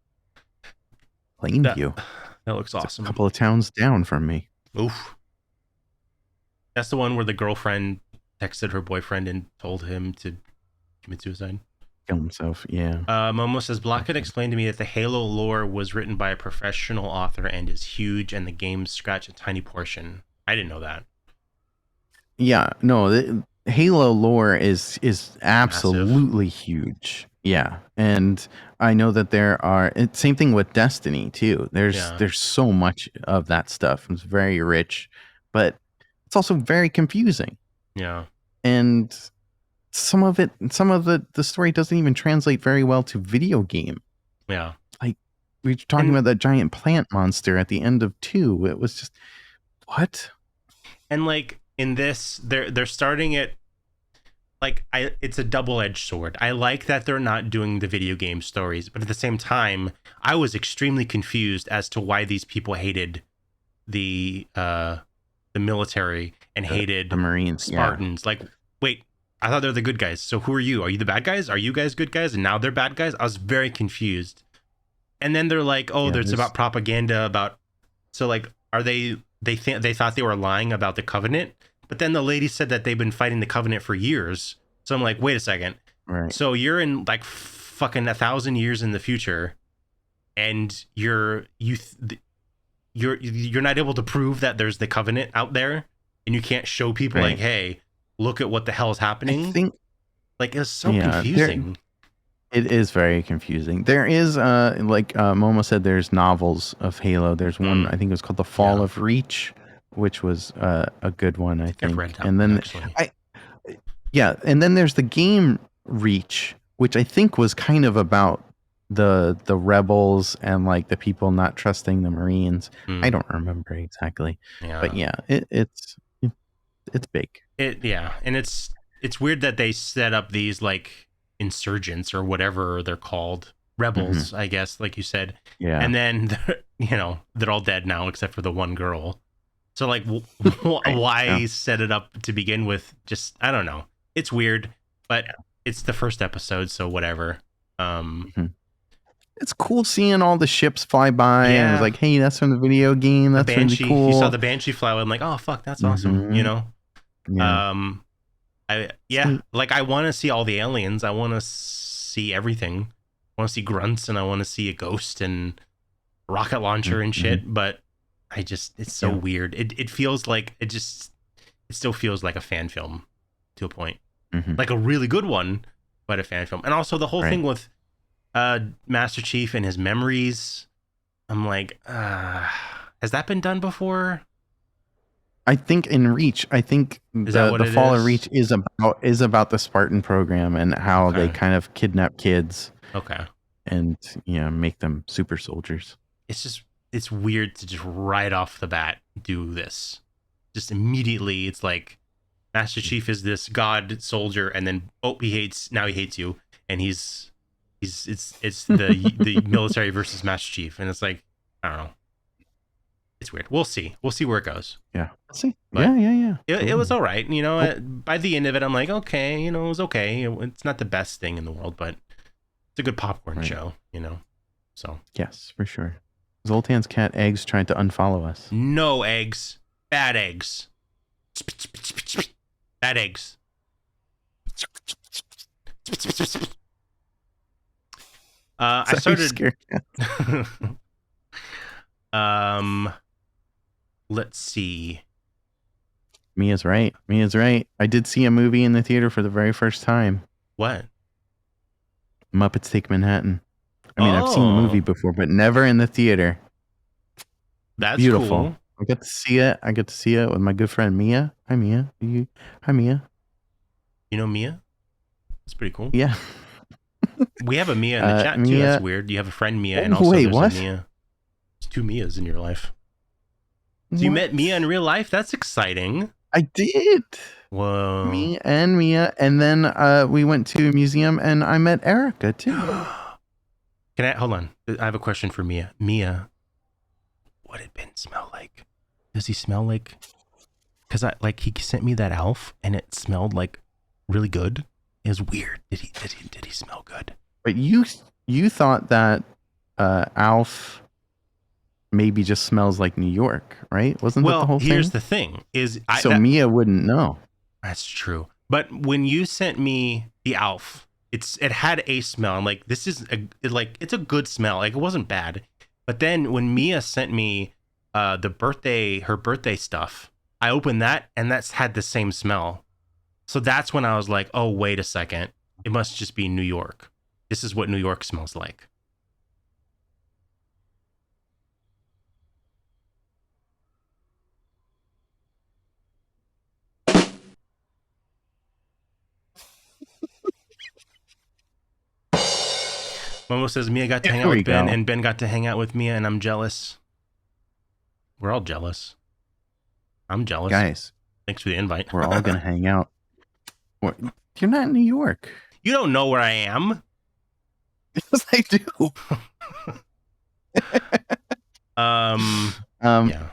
Plainview? That looks awesome. A couple of towns down from me. Oof. That's the one where the girlfriend texted her boyfriend and told him to commit suicide. Kill himself, yeah. Momo says, Blockhead explained to me that the Halo lore was written by a professional author and is huge, and the games scratch a tiny portion. I didn't know that. Yeah, no, the Halo lore is absolutely massive. Huge. Yeah, and I know that there are. Same thing with Destiny too. There's so much of that stuff. It's very rich, but it's also very confusing. Yeah, and some of the story doesn't even translate very well to video game. Yeah. Like we were talking about that giant plant monster at the end of 2. It was just what? And like in this, they're starting it like it's a double-edged sword. I like that they're not doing the video game stories, but at the same time, I was extremely confused as to why these people hated the military and hated the Marines, Spartans. Yeah. Like wait, I thought they're the good guys. So who are you? Are you the bad guys? Are you guys good guys? And now they're bad guys? I was very confused. And then they're like, oh, Yeah, there's about propaganda about, so like, are they thought they were lying about the Covenant, but then the lady said that they've been fighting the Covenant for years. So I'm like, wait a second. Right. So you're in like fucking 1,000 years in the future, and you're not able to prove that there's the Covenant out there, and you can't show people Right. like, hey, look at what the hell is happening. I think like it's so confusing. It is very confusing. There is, like Momo said, there's novels of Halo. There's one, I think it was called The Fall of Reach, which was a good one, I think. I've read that and one, then actually. and then there's the game Reach, which I think was kind of about the rebels and like the people not trusting the Marines. I don't remember exactly, but yeah, it's big. And it's weird that they set up these like insurgents or whatever they're called, rebels, I guess, like you said. Yeah. And then they're all dead now except for the one girl. So like, why set it up to begin with? Just I don't know. It's weird, but it's the first episode, so whatever. It's cool seeing all the ships fly by, and it's like, hey, that's from the video game. That's really cool. You saw the Banshee fly. I'm like, oh fuck, that's awesome. You know. Yeah. I want to see all the aliens. I want to see everything. I want to see grunts, and I want to see a ghost and rocket launcher and shit. But it's so weird. It feels like it still feels like a fan film to a point, like a really good one, but a fan film. And also the whole thing with Master Chief and his memories. I'm like, has that been done before? I think in Reach, the Fall of Reach is about the Spartan program and how they kind of kidnap kids. Okay. And make them super soldiers. It's weird to just right off the bat do this. Just immediately, it's like Master Chief is this god soldier, and then he hates you, and it's the military versus Master Chief, and it's like I don't know. It's weird. We'll see where it goes. Yeah. Let's see. But yeah. It was all right. By the end of it, I'm like, okay, it was okay. It's not the best thing in the world, but it's a good popcorn show, So yes, for sure. Zoltan's cat Eggs tried to unfollow us. No eggs. Bad eggs. Bad eggs. I started. Let's see. Mia's right. I did see a movie in the theater for the very first time. What? Muppets Take Manhattan. I mean, I've seen the movie before, but never in the theater. That's beautiful. Cool. I got to see it with my good friend Mia. Hi, Mia. Hi, Mia. You know Mia? That's pretty cool. Yeah. We have a Mia in the chat, too. Mia, that's weird. You have a friend Mia, and also there's a Mia. There's two Mias in your life. So you met Mia in real life? That's exciting. I did. Whoa. Me and Mia. And then we went to a museum, and I met Erica, too. Hold on. I have a question for Mia. Mia, what did Ben smell like? Does he smell like... Because he sent me that Alf, and it smelled like really good. It was weird. Did he smell good? But you thought that Alf maybe just smells like New York, right? Wasn't that the whole thing? Well, here's the thing: Mia wouldn't know. That's true. But when you sent me the Alf, it had a smell. I'm like, this is it's a good smell. Like it wasn't bad. But then when Mia sent me her birthday stuff, I opened that and that's had the same smell. So that's when I was like, oh, wait a second. It must just be New York. This is what New York smells like. Momo says Mia got to hang out with Ben, and Ben got to hang out with Mia, and I'm jealous. We're all jealous. I'm jealous. Guys. Thanks for the invite. We're all going to hang out. You're not in New York. You don't know where I am. Yes, I do. Yeah.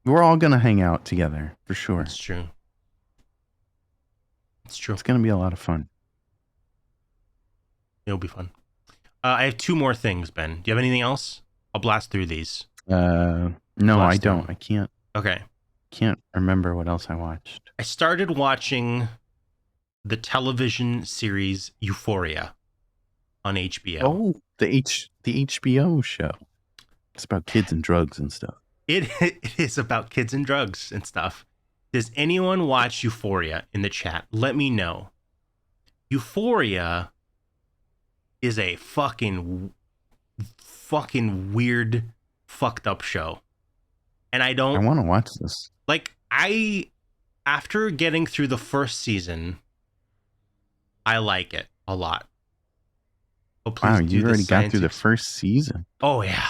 We're all going to hang out together, for sure. That's true. It's true. It's gonna be a lot of fun. It'll be fun. I have 2 more things, Ben. Do you have anything else? I'll blast through these. No, Blast I don't. them. I can't. Okay. Can't remember what else I watched. I started watching the television series Euphoria on HBO. Oh, the HBO show. It's about kids and drugs and stuff. It is about kids and drugs and stuff. Does anyone watch Euphoria in the chat? Let me know. Euphoria is a fucking weird, fucked up show. And I want to watch this. Like, after getting through the first season, I like it a lot. Oh, please Wow, do you the already got science through the first season. Oh, yeah.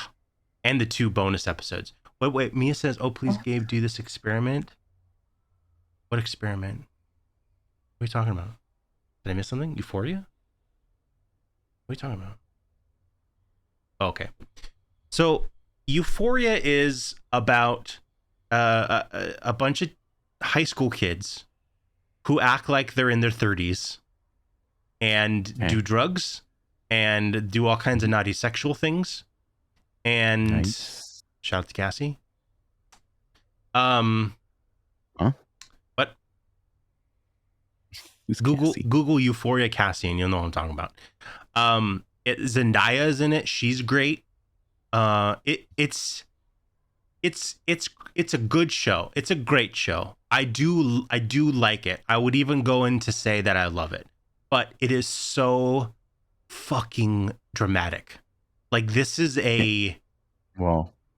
And the 2 bonus episodes. Wait. Mia says, oh, please, Gabe, do this experiment. What experiment? What are you talking about? Did I miss something? Euphoria? What are you talking about? Oh, okay. So, Euphoria is about a bunch of high school kids who act like they're in their 30s and do drugs and do all kinds of naughty sexual things. And Nice. shout out to Cassie. Huh? What? Who's Google Cassie? Google Euphoria Cassie and you'll know what I'm talking about. Zendaya is in it. She's great. It's a good show. It's a great show. I do like it. I would even go in to say that I love it. But it is so fucking dramatic. Like, this is it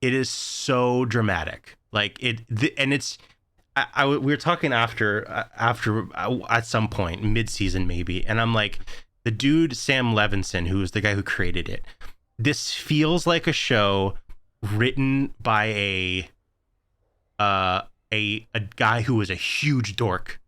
is so dramatic. Like, and it's we were talking after at some point mid-season maybe, and I'm like, the dude Sam Levinson, who is the guy who created it, this feels like a show written by a guy who was a huge dork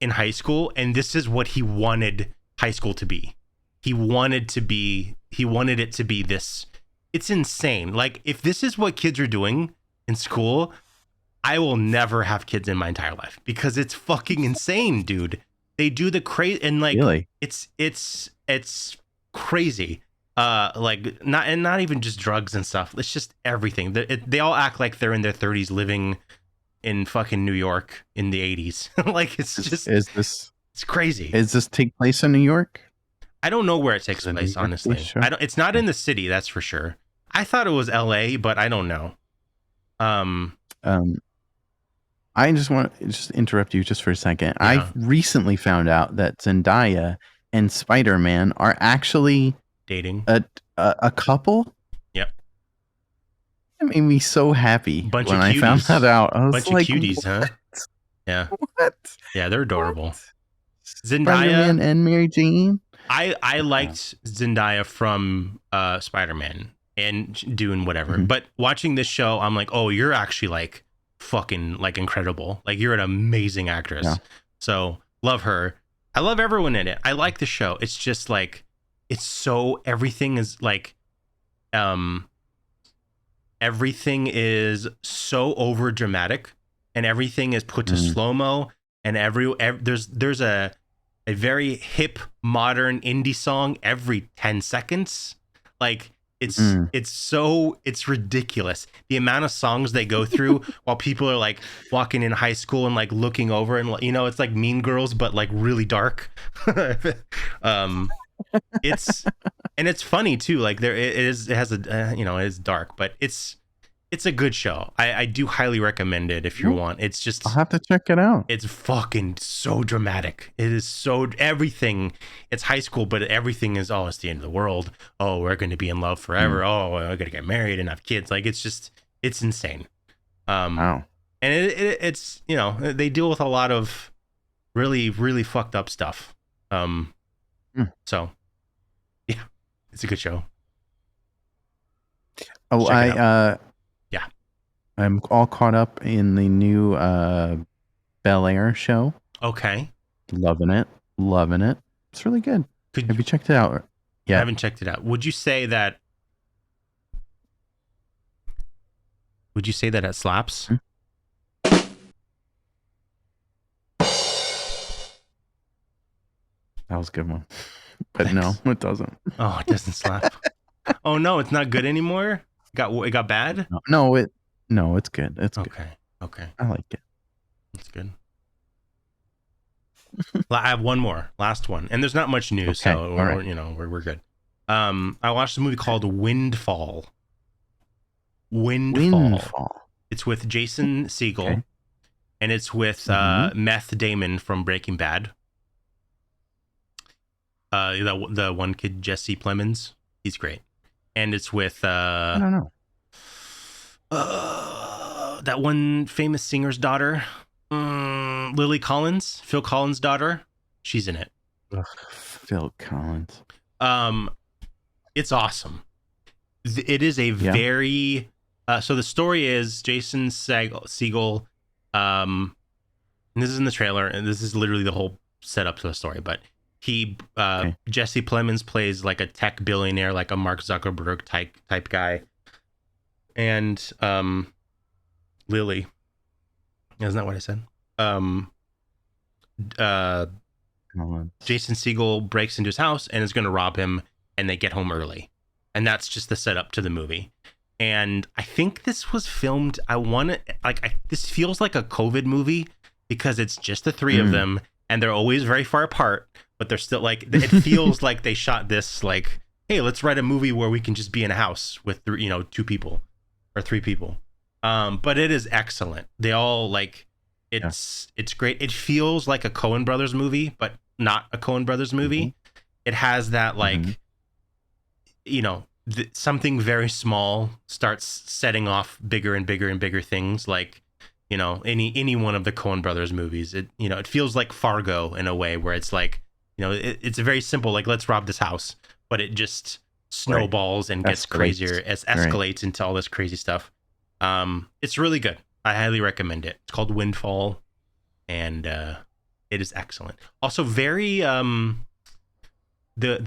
in high school, and this is what he wanted high school to be. He wanted it to be this. It's insane. Like, if this is what kids are doing in school, I will never have kids in my entire life because it's fucking insane, dude. They do the crazy, and like, really? it's crazy. Like, not even just drugs and stuff. It's just everything. They all act like they're in their 30s living in fucking New York in the 80s. Like, it's crazy. Does this take place in New York? I don't know where it takes place, honestly. Sure. It's not in the city, that's for sure. I thought it was LA, but I don't know. I just want to just interrupt you just for a second. Yeah. I recently found out that Zendaya and Spider-Man are actually dating a couple. Yep. It made me so happy Bunch when of I cuties. found that out. I was Bunch like, of cuties, what? huh? Yeah. What? Yeah, they're adorable. What? Zendaya Spider-Man and Mary Jane. I liked Zendaya from Spider-Man and doing whatever. Mm-hmm. But watching this show, I'm like, oh, you're actually like fucking like incredible. Like, you're an amazing actress. Yeah. So love her. I love everyone in it. I like the show. It's just like, everything is like, everything is so over dramatic and everything is put to slow-mo, and there's a very hip modern indie song every 10 seconds. Like, it's ridiculous the amount of songs they go through while people are like walking in high school and like looking over, and it's like Mean Girls but like really dark. It's funny too. Like, it has a it is dark, but it's a good show. I do highly recommend it if you want. It's just, I'll have to check it out. It's fucking so dramatic. It is so everything. It's high school, but everything is, oh, it's the end of the world. Oh, we're going to be in love forever. Oh, we're going to get married and have kids. Like, it's insane. Wow. And it's they deal with a lot of really, really fucked up stuff. So yeah, it's a good show. Oh, yeah, I'm all caught up in the new Bel Air show. Okay. Loving it. It's really good. Have you checked it out? Yeah. I haven't checked it out. Would you say that it slaps? was a good one. But Thanks. no, it doesn't. Oh, it doesn't slap. Oh no, it's not good anymore. It got bad. No, it's good. It's good. Okay, I like it. that's good. I have one more, last one, and there's not much news, Okay, so all right. we're good. I watched a movie called Windfall. Windfall. It's with Jason Segel, Okay. and it's with Mhm. Meth Damon from Breaking Bad. The one kid, Jesse Plemons, he's great, and it's with I don't know. that one famous singer's daughter, Lily Collins, Phil Collins' daughter. She's in it. Ugh, Phil Collins. It's awesome. It is a very so the story is Jason Segel, and this is in the trailer, and this is literally the whole setup to the story, but he Jesse Plemons plays like a tech billionaire, like a Mark Zuckerberg type guy, and Lily, isn't that what I said? Jason Segel breaks into his house and is going to rob him, and they get home early, and that's just the setup to the movie. And I think this was filmed. This feels like a COVID movie because it's just the three of them, and they're always very far apart, but they're still like, it feels like they shot this like, hey, let's write a movie where we can just be in a house with 2 people or 3 people. But it is excellent. They all like, it's great. It feels like a Coen Brothers movie, but not a Coen Brothers movie. It has that like, something very small starts setting off bigger and bigger and bigger things, like any one of the Coen Brothers movies. It feels like Fargo in a way, where it's like it's a very simple, like, let's rob this house, but it just snowballs and gets crazier as escalates into all this crazy stuff. It's really good. I highly recommend it. It's called Windfall, and it is excellent. Also very the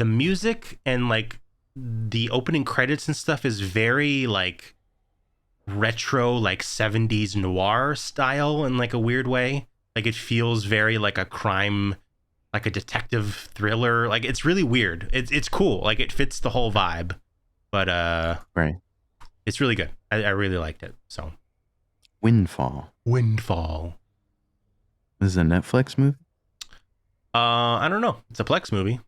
music and like the opening credits and stuff is very like retro, like 70s noir style in like a weird way. Like it feels very like a crime, like a detective thriller. Like it's really weird. It's cool. Like it fits the whole vibe, but it's really good. I really liked it. So Windfall. This is a Netflix movie? I don't know. It's a Plex movie.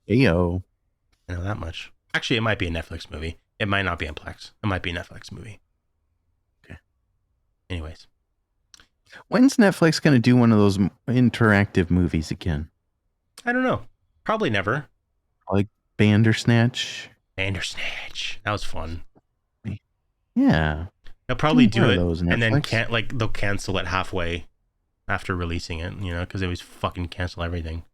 Ayo. I know that much. Actually, it might be a Netflix movie. It might not be a Plex. It might be a Netflix movie. Okay. Anyways. When's Netflix going to do one of those interactive movies again? I don't know. Probably never. Like Bandersnatch? Bandersnatch. That was fun. Yeah. They'll probably do it, those, and then they'll cancel it halfway after releasing it, because they always fucking cancel everything.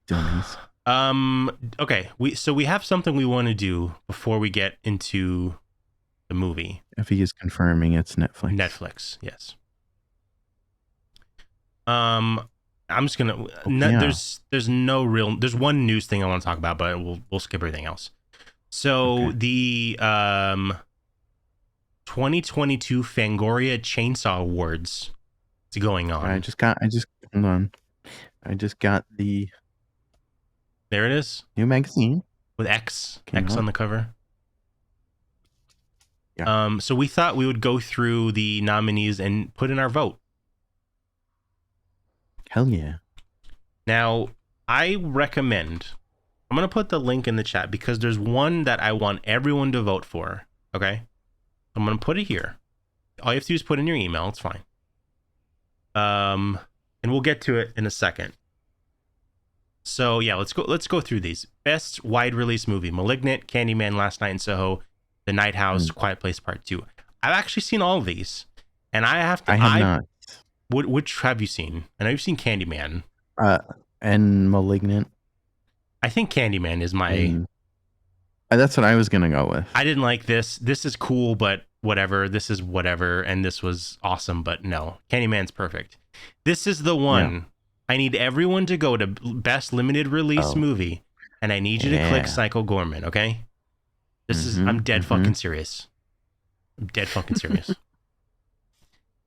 Dummies. Okay, we have something we want to do before we get into the movie. If he is confirming it's Netflix. Netflix, yes. I'm just gonna. There's one news thing I want to talk about, but we'll skip everything else. So the 2022 Fangoria Chainsaw Awards is going on. Hold on. I just got the. There it is. New magazine with X on the cover. Yeah. So we thought we would go through the nominees and put in our vote. Hell yeah. Now, I recommend, I'm going to put the link in the chat because there's one that I want everyone to vote for. Okay. I'm going to put it here. All you have to do is put in your email. It's fine. And we'll get to it in a second. So yeah, let's go through these. Best wide release movie: Malignant, Candyman, Last Night in Soho, The Night House, Quiet Place Part 2. I've actually seen all of these, and I have not. Which have you seen? I know you've seen Candyman. And Malignant. I think Candyman is my. That's what I was gonna go with. I didn't like this. This is cool, but whatever. This is whatever, and this was awesome, but no. Candyman's perfect. This is the one. Yeah. I need everyone to go to best limited release movie, and I need you to click Psycho Gorman, okay? I'm dead fucking serious. I'm dead fucking serious.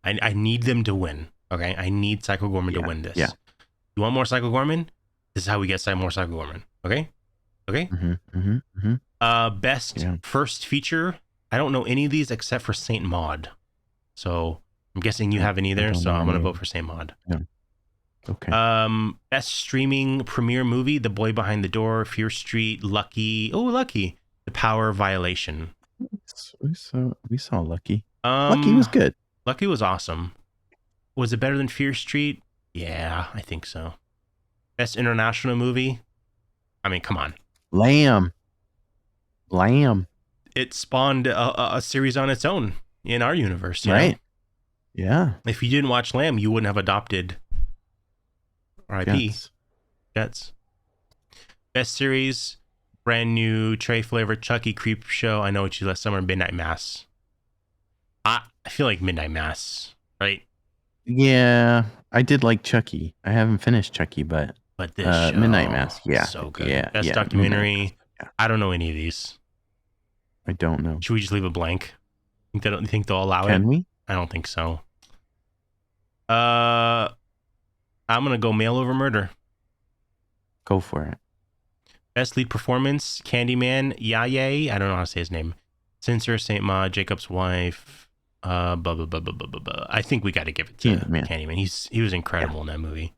I need them to win. Okay, I need Psycho Gorman to win this. Yeah. You want more Psycho Gorman? This is how we get more Psycho Gorman. Okay? Okay? Best first feature. I don't know any of these except for Saint Maud. So I'm guessing you haven't either, so I'm going to vote for Saint Maud. Yeah. Okay. Best streaming premiere movie, The Boy Behind the Door, Fear Street, Lucky. Oh, Lucky. The Power Violation. We saw Lucky. Lucky was good. Lucky was awesome. Was it better than Fear Street? Yeah, I think so. Best international movie? I mean, come on. Lamb. It spawned a series on its own in our universe, right? Know? Yeah. If you didn't watch Lamb, you wouldn't have adopted R.I.P. Jets. Best series, brand new Trey Flavor Chucky Creep Show. I Know What You Last Summer, Midnight Mass. I feel like Midnight Mass, right? Yeah, I did like Chucky. I haven't finished Chucky, but this show, Midnight Mass, so good. Yeah, Best documentary. Yeah. I don't know any of these. I don't know. Should we just leave it blank? Think they'll allow it? Can we? I don't think so. I'm gonna go Mail Over Murder. Go for it. Best lead performance: Candyman, Yaye. I don't know how to say his name. Censor, Saint Maud, Jacob's Wife. Blah, blah, blah, blah, blah, blah, blah. I think we got to give it to Candyman. He was incredible in that movie.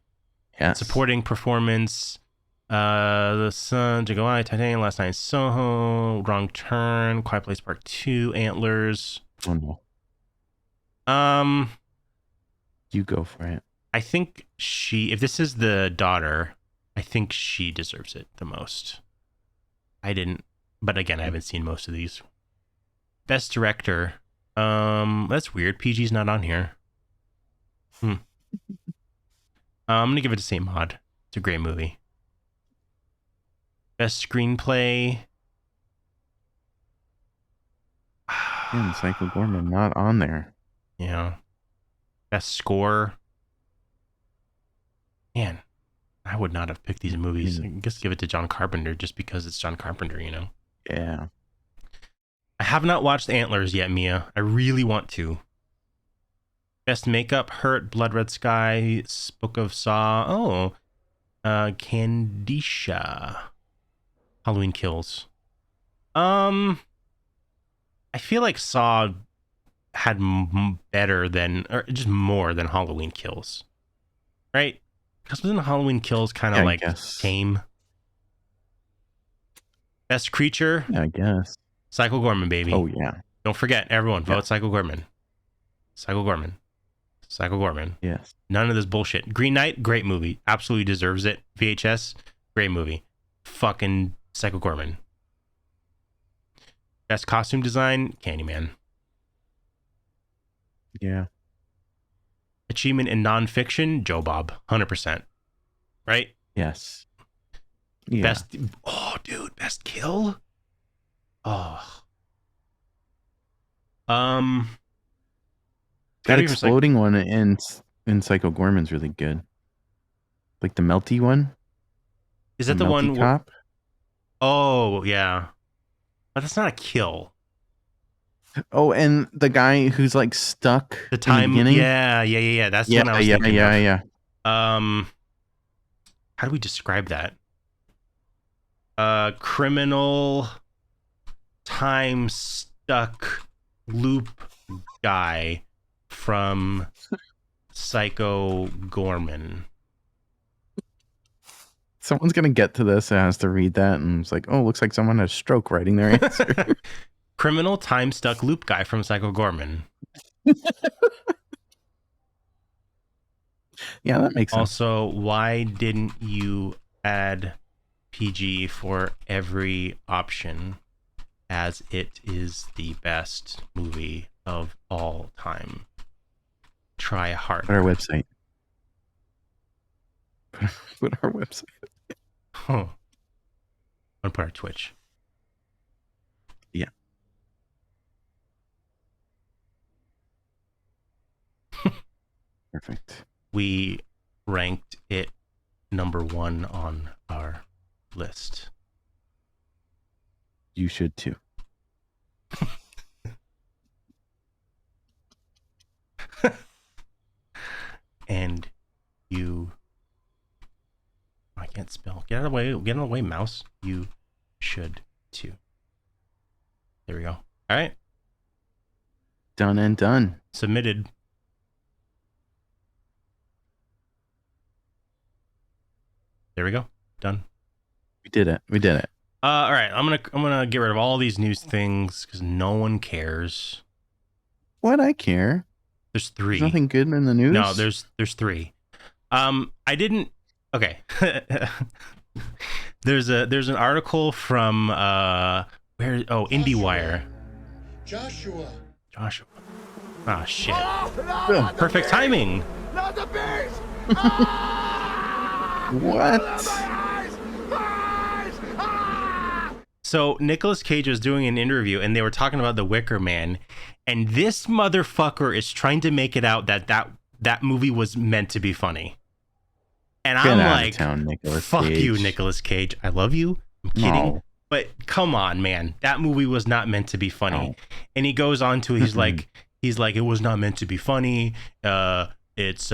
Yeah. Supporting performance: The Sun, Jago Eye, Titanium, Last Night in Soho, Wrong Turn, Quiet Place Part 2, Antlers. Oh no. You go for it. I think if this is the daughter, I think she deserves it the most. I didn't, but again, I haven't seen most of these. Best director. That's weird. PG's not on here. I'm gonna give it to Saint Maud. It's a great movie. Best screenplay. And Psycho Gorman not on there. Yeah. Best score. Man, I would not have picked these movies. I guess give it to John Carpenter just because it's John Carpenter, you know? Yeah. I have not watched Antlers yet, Mia. I really want to. Best makeup: Hurt, Blood Red Sky, Book of Saw. Candisha. Halloween Kills. I feel like Saw had better than, or just more than Halloween Kills, right? Because wasn't Halloween Kills kind of like tame? Best creature? Yeah, I guess. Psycho Gorman, baby. Oh, yeah. Don't forget, everyone, vote Psycho Gorman. Psycho Gorman. Psycho Gorman. Yes. None of this bullshit. Green Knight, great movie. Absolutely deserves it. VHS, great movie. Fucking Psycho Gorman. Best costume design, Candyman. Yeah. Achievement in nonfiction, Joe Bob. 100%. Right? Yes. Yeah. Best kill? Oh. That exploding one in Psycho Gorman's really good. Like the melty one. Is that the one? Cop? Oh, yeah. But that's not a kill. Oh, and the guy who's like stuck. The time. In the beginning? Yeah. That's the one I was thinking of. Yeah. How do we describe that? Criminal, time stuck loop guy from Psycho Gorman. Someone's gonna get to this and has to read that, and it's like, oh, looks like someone had a stroke writing their answer. Criminal, time stuck loop guy from Psycho Gorman. Yeah, that makes sense. Also, why didn't you add PG for every option, as it is the best movie of all time? Try hard. Put our website. Put our website. Huh. I'm gonna put our Twitch. Yeah. Perfect. We ranked it number 1 on our list. You should too. the way, mouse. You should too. There we go. All right. Done and done. Submitted. There we go. Done. We did it. All right. I'm gonna get rid of all these news things because no one cares. What? I care. There's 3. There's nothing good in the news? No, there's 3. I didn't. Okay. There's an article from IndieWire. Joshua. Ah, shit. Oh, Perfect timing. Not the bees! What? So Nicolas Cage was doing an interview and they were talking about The Wicker Man, and this motherfucker is trying to make it out that movie was meant to be funny. And Get I'm out like, of town, Nicolas fuck Cage. you, Nicolas Cage. I love you. I'm kidding. No. But come on, man. That movie was not meant to be funny. No. And he goes on to, he's like, it was not meant to be funny. It was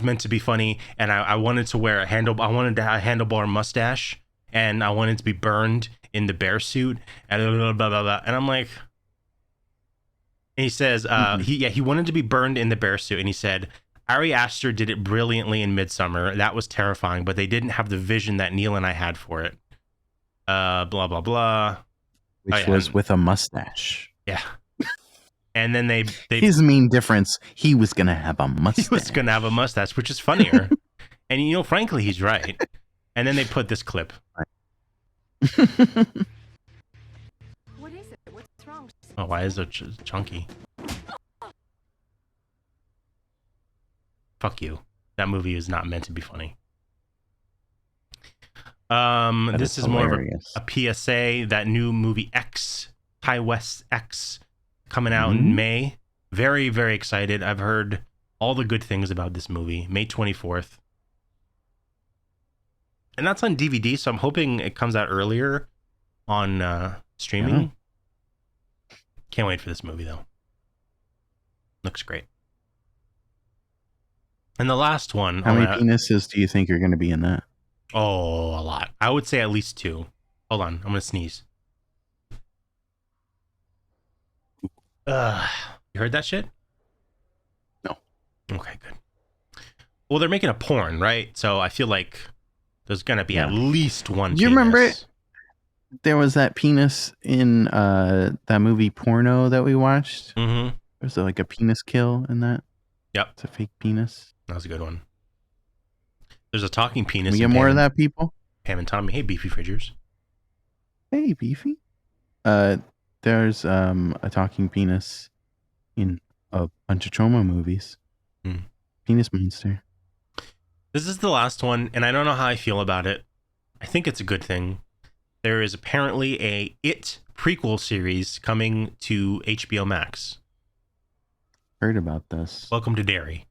meant to be funny. And I wanted to wear I wanted to have a handlebar mustache, and I wanted to be burned in the bear suit, and blah, blah, blah, blah. And I'm like, and he says, he wanted to be burned in the bear suit. And he said, Ari Aster did it brilliantly in Midsummer. That was terrifying, but they didn't have the vision that Neil and I had for it. Blah, blah, blah. Which was with a mustache. Yeah. And then they his main difference, he was going to have a mustache. He was going to have a mustache, which is funnier. And, frankly, he's right. And then they put this clip. What is it? What's wrong? Oh, why is it chunky? Fuck you. That movie is not meant to be funny. This is more of a PSA. That new movie X, Ty West X, coming out in May. Very, very excited. I've heard all the good things about this movie. May 24th. And that's on DVD, so I'm hoping it comes out earlier on streaming. Yeah. Can't wait for this movie, though. Looks great. And the last one. How many penises do you think are going to be in that? Oh, a lot. I would say at least 2. Hold on. I'm going to sneeze. You heard that shit? No. Okay, good. Well, they're making a porn, right? So I feel like there's going to be at least one. Do you remember it? There was that penis in that movie Porno that we watched. Mm-hmm. Was there like a penis kill in that? Yep. It's a fake penis. That was a good one. There's a talking penis. Can we get more of that, people? Pam and Tommy. Hey, Beefy Fridgers. Hey, Beefy. There's a talking penis in a bunch of trauma movies. Penis monster. This is the last one, and I don't know how I feel about it. I think it's a good thing. There is apparently a It prequel series coming to HBO Max. Heard about this. Welcome to Derry.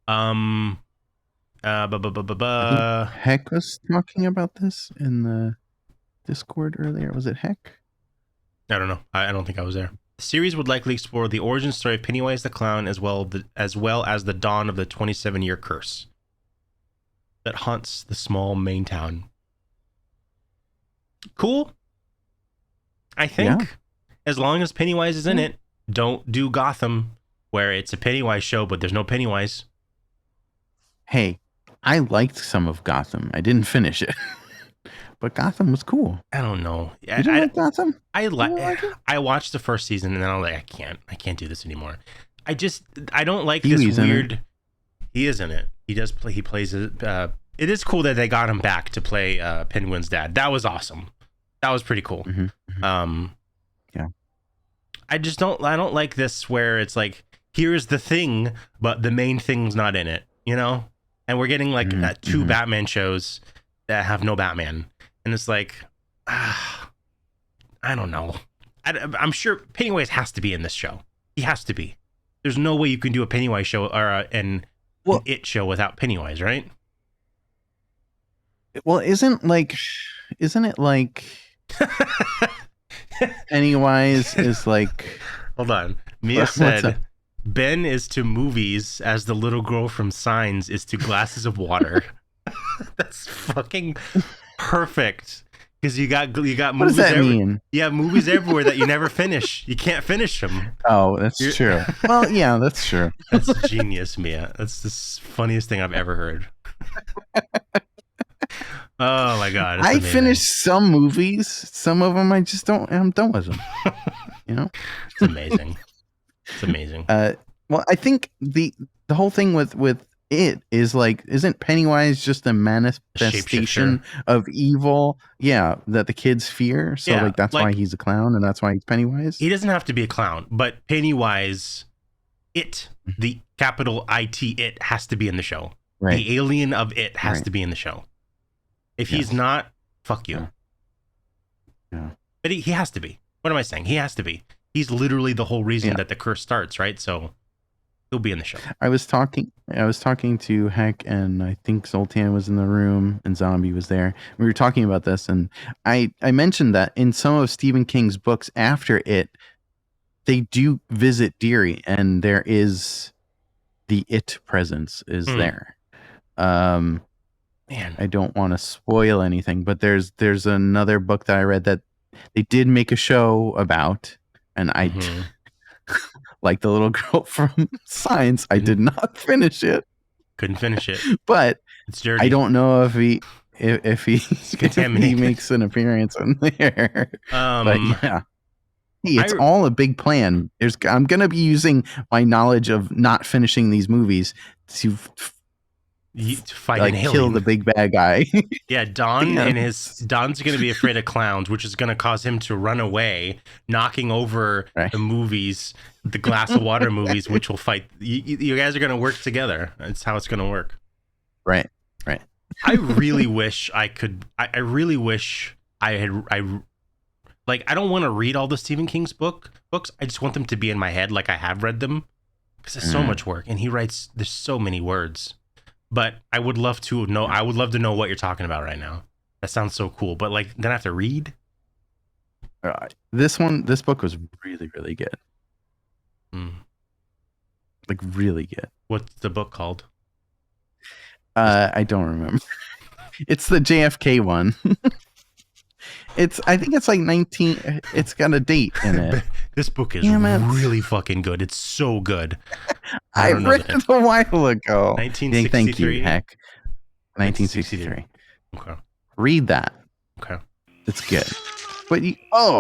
Heck was talking about this in the Discord earlier. Was it Heck? I don't know. I don't think I was there. The series would likely explore the origin story of Pennywise the Clown as well as the dawn of the 27-year curse that haunts the small Maine town. Cool. I think as long as Pennywise is in it, don't do Gotham where it's a Pennywise show, but there's no Pennywise. Hey, I liked some of Gotham. I didn't finish it, but Gotham was cool. I don't know. You didn't like Gotham? I watched the first season and then I was like, I can't do this anymore. I don't like this weird. He is in it. He does play. He plays it. It is cool that they got him back to play Penguin's dad. That was awesome. That was pretty cool. Yeah. I don't like this where it's like, here's the thing, but the main thing's not in it, And we're getting like 2 Batman shows that have no Batman. And it's like, I don't know. I'm sure Pennywise has to be in this show. He has to be. There's no way you can do a Pennywise show or an It show without Pennywise, right? Well, isn't it like Pennywise is like... Hold on. Mia said, Ben is to movies as the little girl from Signs is to glasses of water. That's fucking perfect. Because you got What movies. does that mean? Yeah, movies everywhere that you never finish. You can't finish them. Oh, that's true. Well, yeah, that's true. That's genius, Mia. That's the funniest thing I've ever heard. Oh my god! I amazing. finished some movies. Some of them I just don't. I'm done with them. You know, It's amazing. It's amazing. Well, I think the whole thing with it is like, isn't Pennywise just a manifestation of evil? Yeah, that the kids fear. So Yeah, like that's why he's a clown and that's why he's Pennywise. He doesn't have to be a clown, but Pennywise, the capital IT, it has to be in the show. Right. The alien of it has to be in the show. If he's not, fuck you. Yeah. But he has to be. What am I saying? He has to be. He's literally the whole reason that the curse starts, right? So he'll be in the show. I was talking to Heck, and I think Zoltan was in the room, and Zombie was there. We were talking about this, and I mentioned that in some of Stephen King's books after it, they do visit Deary, and there is the it presence is there. Man, I don't want to spoil anything, but there's another book that I read that they did make a show about, and I like the little girl from Science. I did not finish it. Couldn't finish it. But it's dirty. I don't know if he makes an appearance in there. But yeah. Hey, it's all a big plan. I'm gonna be using my knowledge of not finishing these movies to fight an alien. Kill the big bad guy. Yeah, Don's going to be afraid of clowns, which is going to cause him to run away, knocking over the movies, the glass of water movies, which will fight. You guys are going to work together. That's how it's going to work. Right. I really wish I could. I really wish I had. I don't want to read all the Stephen King's books. I just want them to be in my head, like I have read them, because it's so much work, and he writes. There's so many words. But I would love to know. I would love to know what you're talking about right now. That sounds so cool. But then I have to read. This book was really, really good. Like really good. What's the book called? I don't remember. It's the JFK one. I think it's like 19. It's got a date in it. This book is really fucking good. It's so good. I read it a while ago. 1963. Thank you, Heck. 1963. Okay. Read that. Okay. It's good. But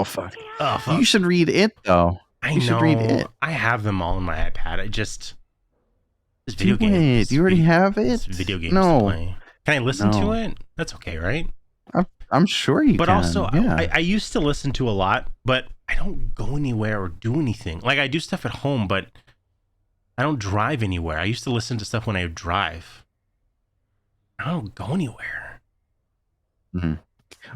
fuck. Oh, fuck. You should read it though. You should read it. I have them all on my iPad. It's video games. You already have it? It's video games to play. Can I listen to it? That's okay, right? I'm sure you can. But also, I used to listen to a lot, but I don't go anywhere or do anything. Like, I do stuff at home, but I don't drive anywhere. I used to listen to stuff when I drive. I don't go anywhere. Mm-hmm.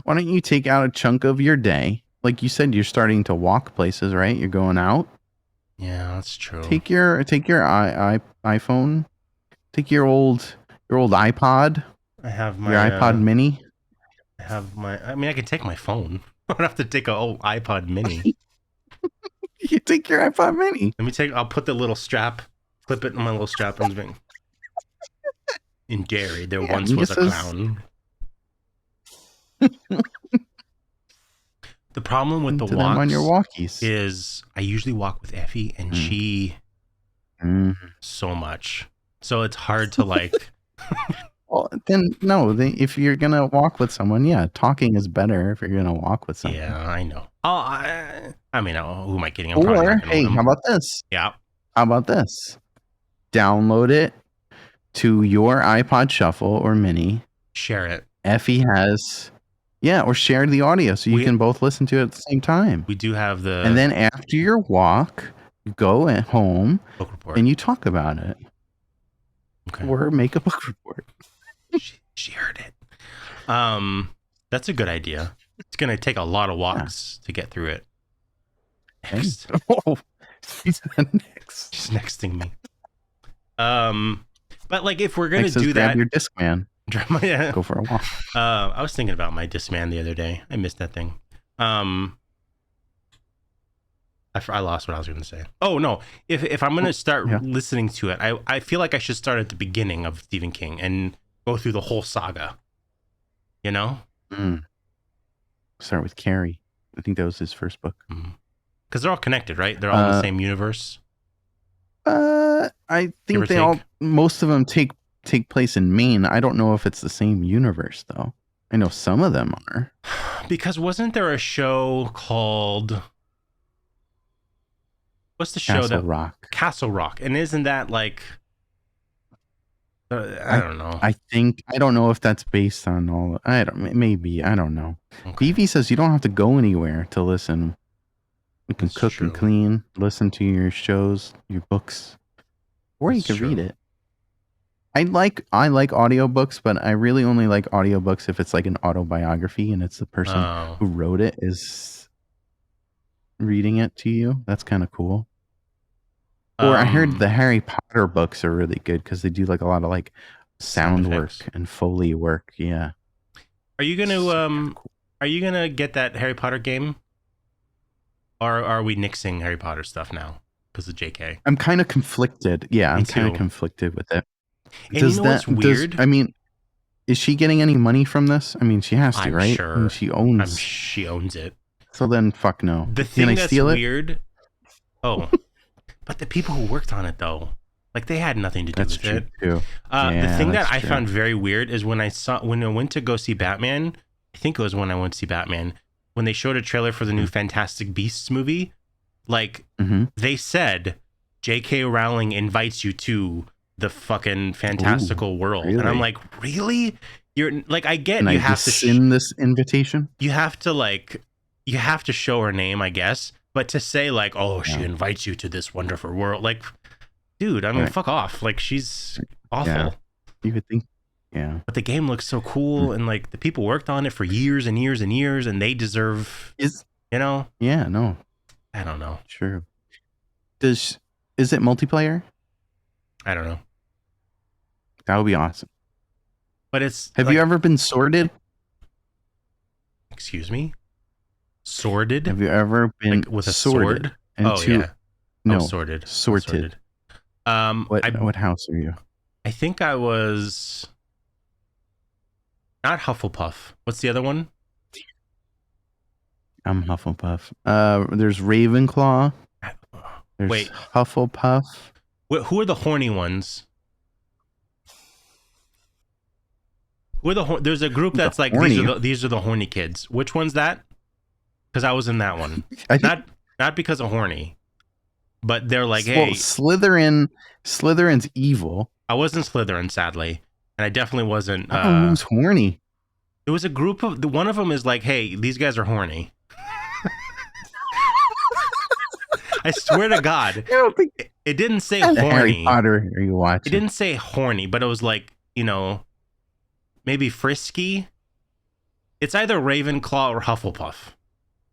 Why don't you take out a chunk of your day? Like you said, you're starting to walk places, right? You're going out. Yeah, that's true. Take your iPhone. Take your old iPod. I have my your iPod Mini. I can take my phone. I don't have to take an old iPod Mini. You take your iPod Mini. I'll put the little strap, clip it in my little strap and thing. In Derry, there once was a clown. The problem with the walks on your walkies is I usually walk with Effie, and she so much. So it's hard to like... Well, then no. If you're gonna walk with someone, talking is better. If you're gonna walk with someone, I know. I mean, who am I kidding? Or hey, how about this? Yeah. How about this? Download it to your iPod Shuffle or Mini. Share it. Effie has, or share the audio so you can both listen to it at the same time. We do have and then after your walk, you go at home and you talk about it. Okay. Or make a book report. She heard it. That's a good idea. It's gonna take a lot of walks to get through it. Next. Oh, she's next. She's nexting me. But like if we're gonna do that, grab your Discman. Go for a walk. I was thinking about my Discman the other day. I missed that thing. I lost what I was going to say. Oh no! If I'm going to start listening to it, I feel like I should start at the beginning of Stephen King and go through the whole saga. You know? Start with Carrie. I think that was his first book. Because they're all connected, right? They're all in the same universe. I think most of them take place in Maine. I don't know if it's the same universe though. I know some of them are. Because wasn't there a show called, what's the show Castle Rock? And isn't that like, I don't know. I don't know if that's based on all. I don't know. Okay. Evie says you don't have to go anywhere to listen. You can cook and clean, listen to your shows, your books, or you can read it. I like audiobooks, but I really only like audiobooks if it's like an autobiography and it's the person who wrote it is reading it to you. That's kind of cool. Or I heard the Harry Potter books are really good because they do like a lot of like sound work and Foley work. Yeah. Are you gonna get that Harry Potter game? Or are we nixing Harry Potter stuff now because of JK? I'm kind of conflicted. Yeah, I'm kind of conflicted with it. And you know what's weird? Is she getting any money from this? I mean, she has to, right? Sure. I mean, she owns it. So then, fuck no. The thing that's weird. Oh, but the people who worked on it though, like they had nothing to do with it. Too. The thing that I found very weird is when I went to go see Batman. I think it was when I went to see Batman. When they showed a trailer for the new Fantastic Beasts movie, like they said, J.K. Rowling invites you to the fucking fantastical world. Really? And I'm like, really? You're like, I get you have to send this invitation. You have to show her name, I guess. But to say like, oh, she invites you to this wonderful world, like, dude, I mean, fuck off. Like, she's awful. Yeah. You would think. Yeah. But the game looks so cool, and like the people worked on it for years and years and years, and they deserve, you know? Yeah, no. I don't know. True. Is it multiplayer? I don't know. That would be awesome. But it's Have you ever been sorted? Excuse me? Sorted? Have you ever been like with a sword? No, sorted. Sorted. What house are you? I think I was not Hufflepuff. What's the other one? I'm Hufflepuff. There's Ravenclaw. There's Hufflepuff. Who are the horny ones? There's a group that's like these are the horny kids. Which one's that? Because I was in that one. Not because of horny, but they're like, hey, Slytherin's evil. I wasn't Slytherin, sadly, and I definitely wasn't. Who's horny? There was a group of one of them is like, hey, these guys are horny. I swear to God, it didn't say horny. Harry Potter, are you watching? It didn't say horny, but it was like, maybe frisky. It's either Ravenclaw or Hufflepuff.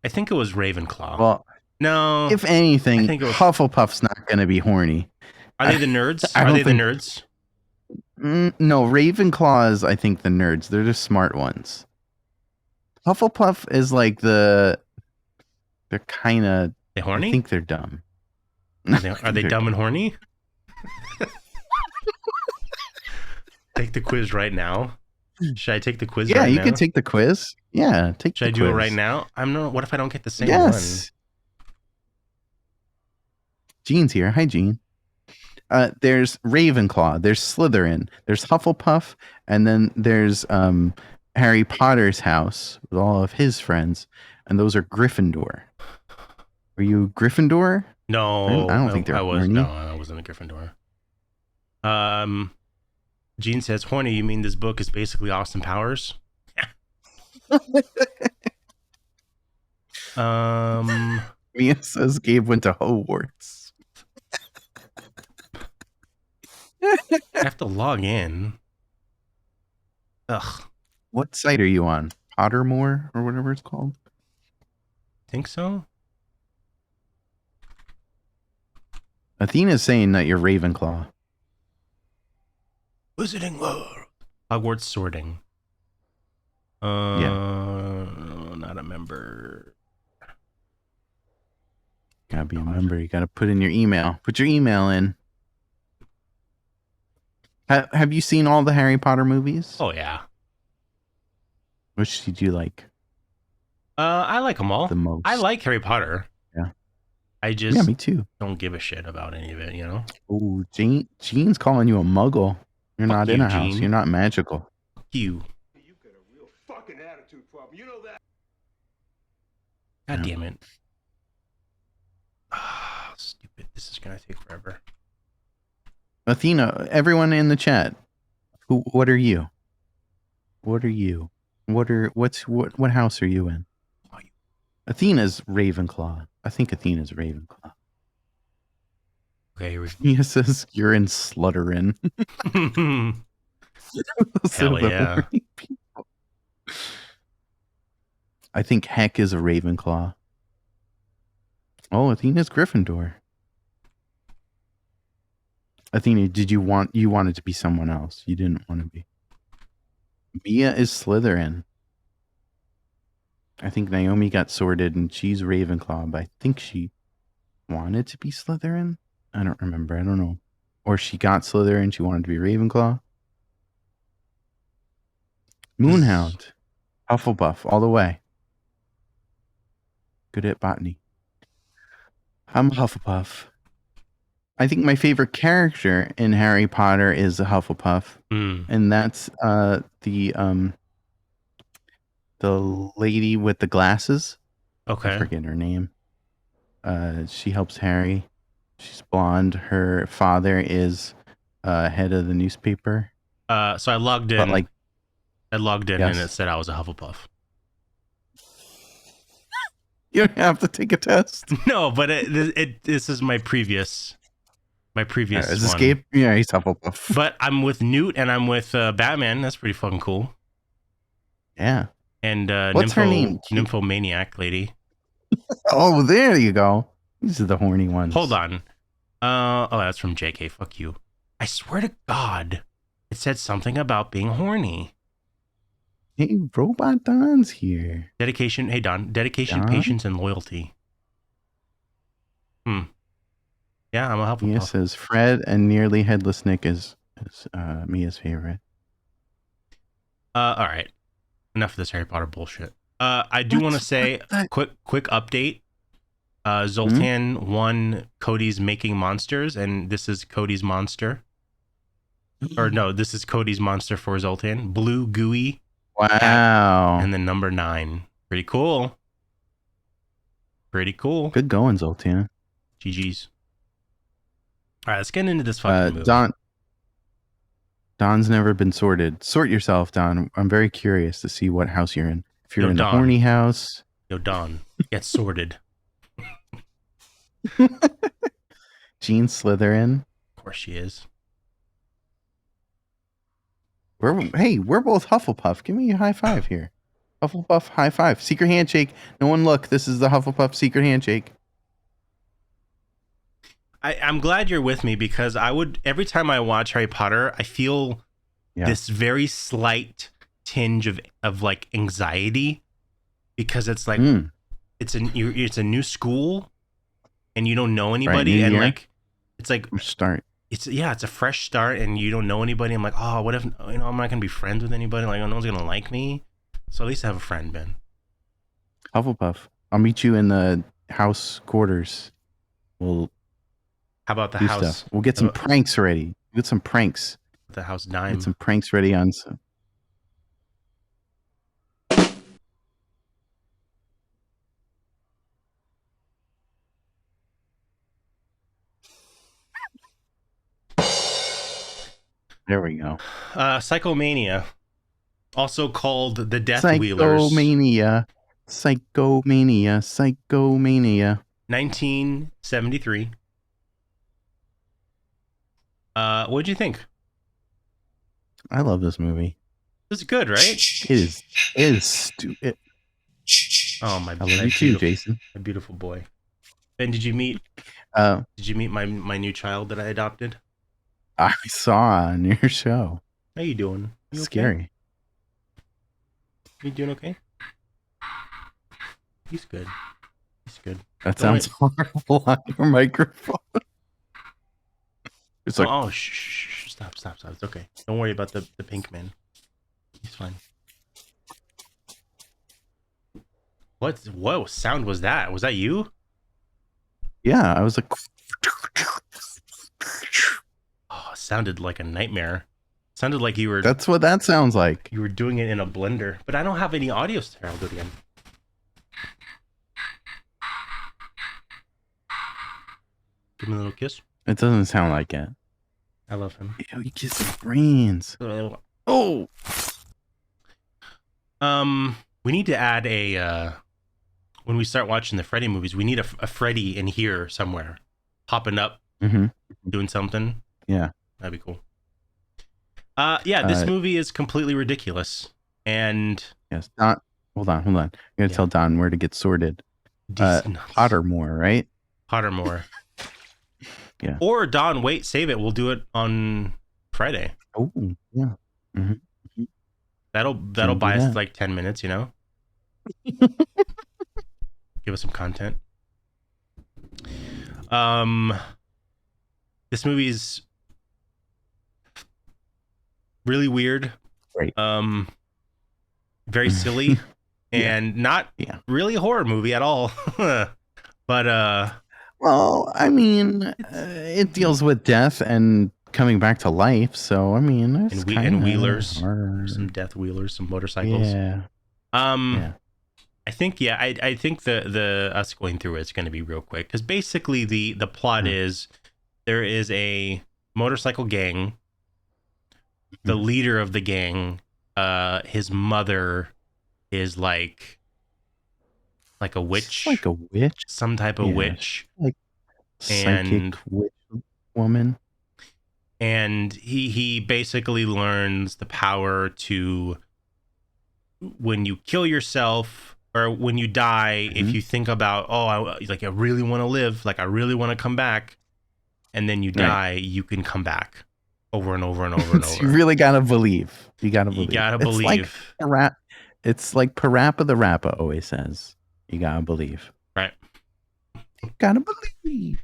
I think it was Ravenclaw. Well, no. If anything, Hufflepuff's not going to be horny. Are they the nerds? Are they the nerds? No, Ravenclaw is, I think, the nerds. They're just smart ones. Hufflepuff is like they're kind of... They horny? I think they're dumb. Are they dumb and horny? Take the quiz right now. Should I take the quiz right now? Yeah, you can take the quiz. Yeah, take Should the I do quiz. it right now? What if I don't get the same one? Jean's here. Hi, Jean. There's Ravenclaw, there's Slytherin, there's Hufflepuff, and then there's Harry Potter's house with all of his friends, and those are Gryffindor. Were you Gryffindor? No, I don't think they're horny. No, I wasn't a Gryffindor. Gene says, horny, you mean this book is basically Austin Powers? Mia says Gabe went to Hogwarts. I have to log in. Ugh. What site are you on? Pottermore or whatever it's called? Think so? Athena's saying that you're Ravenclaw. Wizarding World. Hogwarts sorting. Not a member. Gotta be a member. You gotta put in your email. Put your email in. Have you seen all the Harry Potter movies? Oh yeah. Which did you like I like them all. the most? I like Harry Potter. Yeah. I Yeah, just me too. don't give a shit about any of it, you know? Oh, Gene's calling you a muggle. You're Fuck not you, in a house. Gene. You're not magical. Fuck you. You got a real fucking attitude problem. You know that? God Yeah. damn it. Ah, stupid. This is gonna take forever. Athena, everyone in the chat, what are you? What are you? What house are you in? Athena's Ravenclaw. I think Athena's Ravenclaw. Okay, He says you're in Slytherin. hell yeah. I think Heck is a Ravenclaw. Oh, Athena's Gryffindor. Athena, you wanted to be someone else. You didn't want to be. Mia is Slytherin. I think Naomi got sorted and she's Ravenclaw, but I think she wanted to be Slytherin. I don't remember. I don't know. Or she got Slytherin, she wanted to be Ravenclaw. Moonhound. Hufflepuff, all the way. Good at botany. I'm Hufflepuff. I think my favorite character in Harry Potter is a Hufflepuff. And that's the lady with the glasses. Okay. I forget her name. She helps Harry. She's blonde. Her father is head of the newspaper. So I logged in. But like, and it said I was a Hufflepuff. you don't have to take a test. No, but this is my previous one. Escape? Yeah, he's Hufflepuff. But I'm with Newt and I'm with Batman. That's pretty fucking cool. Yeah. And what's her name? Nymphomaniac lady. Oh, there you go. These are the horny ones. Hold on. Oh, that's from JK. Fuck you. I swear to God, it said something about being horny. Hey, Robot Don's here. Dedication. Hey, Don. Dedication, Don? patience, and loyalty. Yeah, I'm a Hufflepuff. Mia says Fred and nearly headless Nick is Mia's favorite. All right. Enough of this Harry Potter bullshit. I do want to say quick update. Zoltan won Cody's Making Monsters, and this is Cody's monster. Or no, this is Cody's monster for Zoltan. Blue gooey. Wow. And then number 9. Pretty cool. Pretty cool. Good going, Zoltan. GG's. All right, let's get into this fucking movie. Don's never been sorted. Sort yourself, Don. I'm very curious to see what house you're in. If you're in the horny house. Yo, Don, get sorted. Jean Slytherin. Of course she is. We're both Hufflepuff. Give me a high five here. Hufflepuff high five. Secret handshake. No one look. This is the Hufflepuff secret handshake. I'm glad you're with me because every time I watch Harry Potter, I feel this very slight tinge of like anxiety because it's like it's a new school and you don't know anybody and like it's like start. It's a fresh start and you don't know anybody. I'm like, oh, what if I'm not gonna be friends with anybody? Like, no one's gonna like me. So at least I have a friend, Ben. Hufflepuff. I'll meet you in the house quarters. How about the do house? Stuff. We'll get some pranks ready. We'll get some pranks. The house dime. Get some pranks ready on some. There we go. Psychomania, also called the Death Wheelers. Psychomania. 1973. What'd you think? I love this movie. It's good, right? It is stupid. Oh my! I love you too, Jason. My beautiful boy. Ben, did you meet my new child that I adopted? I saw on your show. How you doing? You Scary. Okay? You doing okay? He's good. He's good. That sounds horrible on your microphone. It's like, oh, shh. Stop. It's okay. Don't worry about the pink man. He's fine. What sound was that? Was that you? Yeah, I was like, Oh, it sounded like a nightmare. It sounded like you were that's what that sounds like. you were doing it in a blender. But I don't have any audio. I'll do it again. Give me a little kiss. It doesn't sound like it. I love him. Yo, you kiss his brains. Oh, We need to add a when we start watching the Freddy movies, we need a Freddy in here somewhere, popping up, doing something. Yeah, that'd be cool. Yeah, this movie is completely ridiculous. And yes, Don. Hold on. I'm gonna tell Don where to get sorted. Pottermore, right? Pottermore. Yeah. Or Don, wait, save it. We'll do it on Friday. Oh, yeah. That'll buy us like 10 minutes, you know? Give us some content. This movie's really weird. Great. Very silly. And not really a horror movie at all. But well, I mean, it deals with death and coming back to life. So I mean, and wheelers, some death wheelers, some motorcycles. Yeah. I think I think the us going through it's going to be real quick because basically the plot is there is a motorcycle gang. The leader of the gang, his mother is like a witch, some type of witch, like psychic witch woman. And he basically learns the power to, when you kill yourself or when you die, if you think about, I really want to live, like I really want to come back, and then you die, you can come back over and over and over and over. You really gotta believe. You gotta believe. It's like Parappa the Rappa always says. You gotta believe. Right. You gotta believe.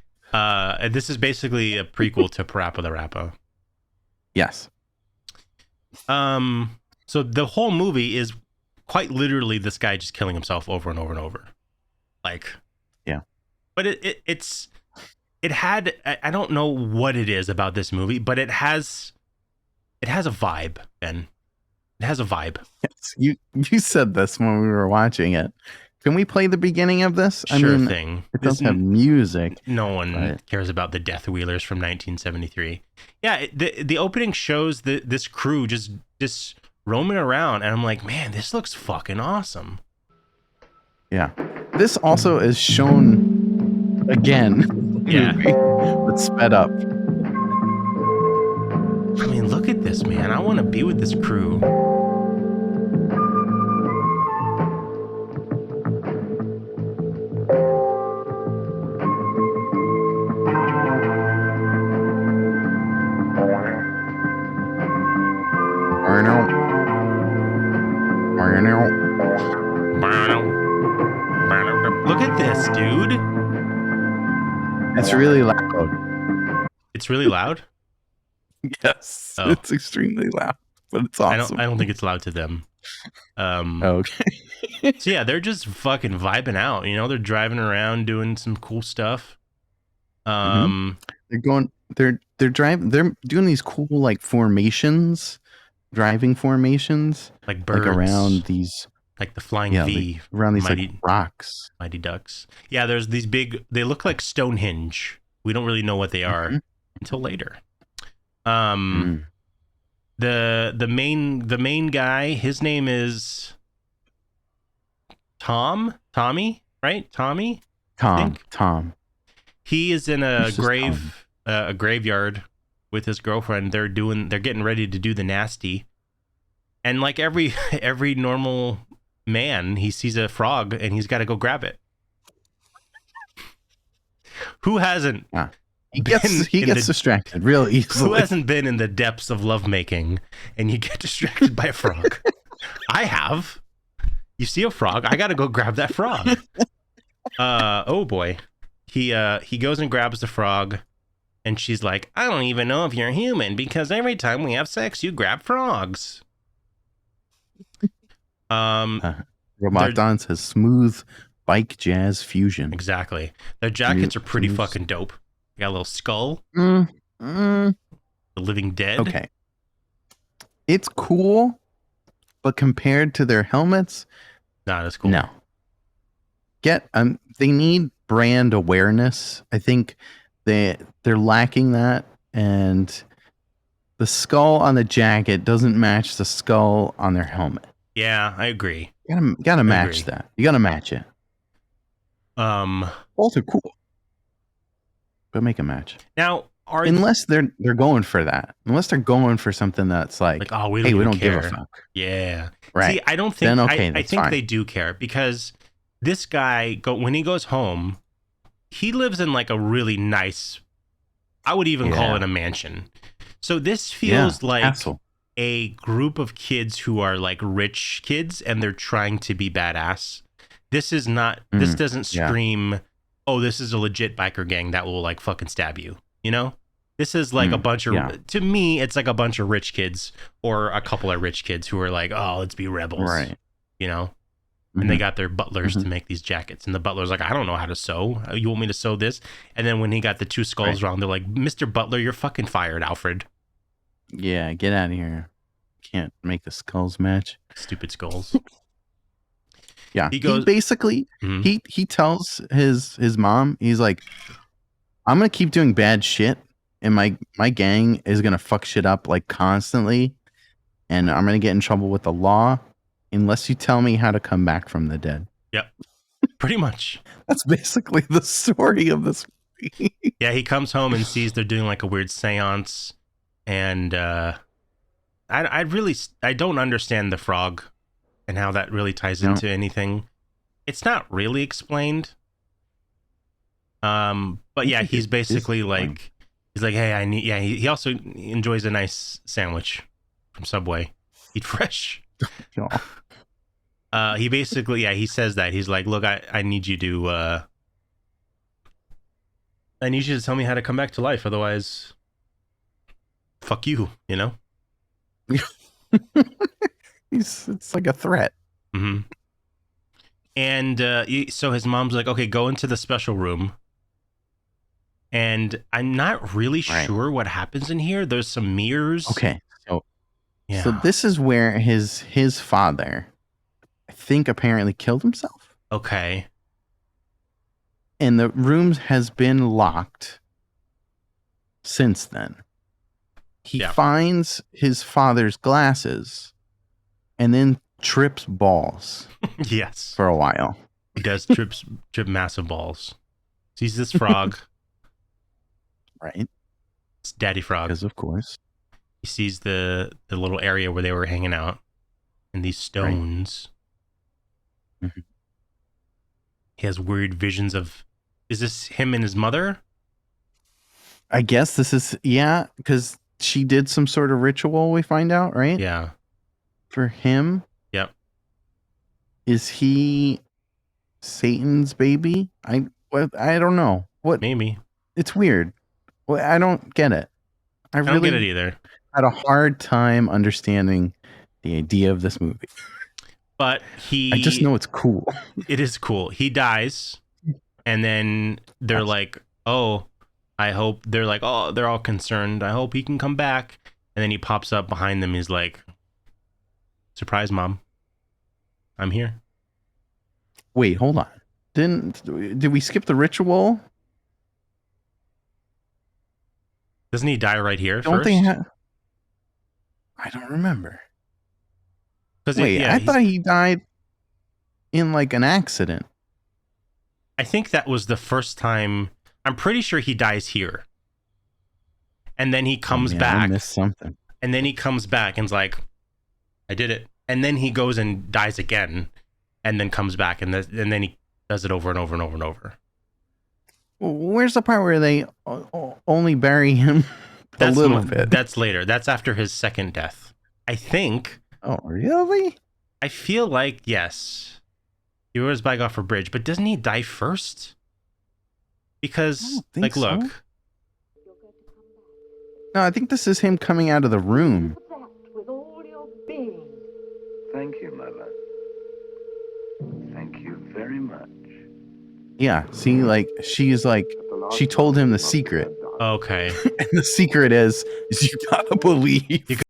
This is basically a prequel to Parappa the Rappa. Yes. So the whole movie is quite literally this guy just killing himself over and over and over. Like, yeah. But it had, I don't know what it is about this movie, but it has a vibe, Ben. It has a vibe. Yes, you said this when we were watching it. Can we play the beginning of this? Sure thing. It does have music. No one cares about the Death Wheelers from 1973. Yeah, the opening shows this crew just roaming around, and I'm like, man, this looks fucking awesome. Yeah. This also is shown again. Yeah. But sped up. I mean, look at this, man. I want to be with this crew. Look at this, dude. It's really loud. It's really loud? Yes. Oh. It's extremely loud, but it's awesome. I don't think it's loud to them. Okay. So yeah, they're just fucking vibing out. You know, they're driving around doing some cool stuff. They're driving. They're doing these cool like formations, driving formations, like birds, like around these. Like the flying V. Around these like rocks. Mighty Ducks. Yeah, there's these big, they look like Stonehenge. We don't really know what they are until later. The main guy, his name is Tommy, right? Tommy? Tom. He is in a graveyard with his girlfriend. They're getting ready to do the nasty. And like every normal man, he sees a frog and he's got to go grab it. Who hasn't? He gets distracted real easily. Who hasn't been in the depths of lovemaking and you get distracted by a frog? I have. You see a frog, I got to go grab that frog. Oh boy. He goes and grabs the frog, And she's like, I don't even know if you're human because every time we have sex, you grab frogs. Robot Don says smooth bike jazz fusion. Exactly. Their jackets are pretty fucking dope. They got a little skull. The Living Dead. Okay. It's cool, but compared to their helmets, not as cool. No. They need brand awareness. I think they're lacking that, and the skull on the jacket doesn't match the skull on their helmet. Yeah, I agree. You gotta match that. You gotta match it. Both are cool, but make a match. Now, unless they're going for that, unless they're going for something that's like oh, we don't care. give a fuck. Yeah, right. See, I don't think. Then, okay, I think fine. they do care because this guy when he goes home, he lives in like a really nice. I would even call it a mansion. So this feels like castle. A group of kids who are like rich kids and they're trying to be badass. This is not. This doesn't scream. Oh, this is a legit biker gang that will like fucking stab you. You know, this is like a bunch of. To me, it's like a bunch of rich kids or a couple of rich kids who are like, oh, let's be rebels. Right. You know, and they got their butlers to make these jackets, and the butler's like, I don't know how to sew. You want me to sew this? And then when he got the two skulls wrong, they're like, Mr. Butler, you're fucking fired, Alfred. Yeah, get out of here. Can't make the skulls match. Stupid skulls. Yeah, he basically he tells his mom, he's like, I'm gonna keep doing bad shit, and my gang is gonna fuck shit up like constantly, and I'm gonna get in trouble with the law unless you tell me how to come back from the dead. Yep, pretty much. That's basically the story of this movie. Yeah, he comes home and sees they're doing like a weird seance, and I don't understand the frog and how that really ties into anything. It's not really explained. But yeah, he's basically like, he's like, hey, he also enjoys a nice sandwich from Subway. Eat fresh. He basically, he says that. He's like, look, I need you to tell me how to come back to life. Otherwise, fuck you, you know? It's like a threat. Mm-hmm. And so his mom's like, okay, go into the special room. And I'm not really sure what happens in here. There's some mirrors. Okay. So this is where his father, I think, apparently killed himself. Okay. And the room has been locked since then. He finds his father's glasses and then trips balls. Yes. For a while. He does trip massive balls. Sees this frog. Right. It's Daddy Frog. Because of course. He sees the little area where they were hanging out and these stones. Right. Mm-hmm. He has weird visions of, is this him and his mother? I guess this is, because she did some sort of ritual, we find out, right? Yeah. For him. Yep. Is he Satan's baby? I don't know. What? Maybe. It's weird. Well, I don't get it. I don't get it either. Had a hard time understanding the idea of this movie. But I just know it's cool. It is cool. He dies, and then they're like, oh, I hope, they're like, oh, they're all concerned. I hope he can come back. And then he pops up behind them. He's like, surprise, Mom. I'm here. Wait, hold on. Did we skip the ritual? Doesn't he die right here Don't first? I don't remember. Wait, I thought he died in like an accident. I think that was the first time. I'm pretty sure he dies here. And then he comes back. I missed something. And then he comes back and's like, I did it. And then he goes and dies again. And then comes back. And then he does it over and over and over and over. Where's the part where they only bury him a little bit? That's later. That's after his second death. I think. Oh, really? I feel like, yes. He rode his bike off a bridge. But doesn't he die first? Because, like, look. No, I think this is him coming out of the room. With all your being. Thank you, Mother. Thank you very much. Yeah, see, like, she told him the secret. Okay. And the secret is you gotta believe.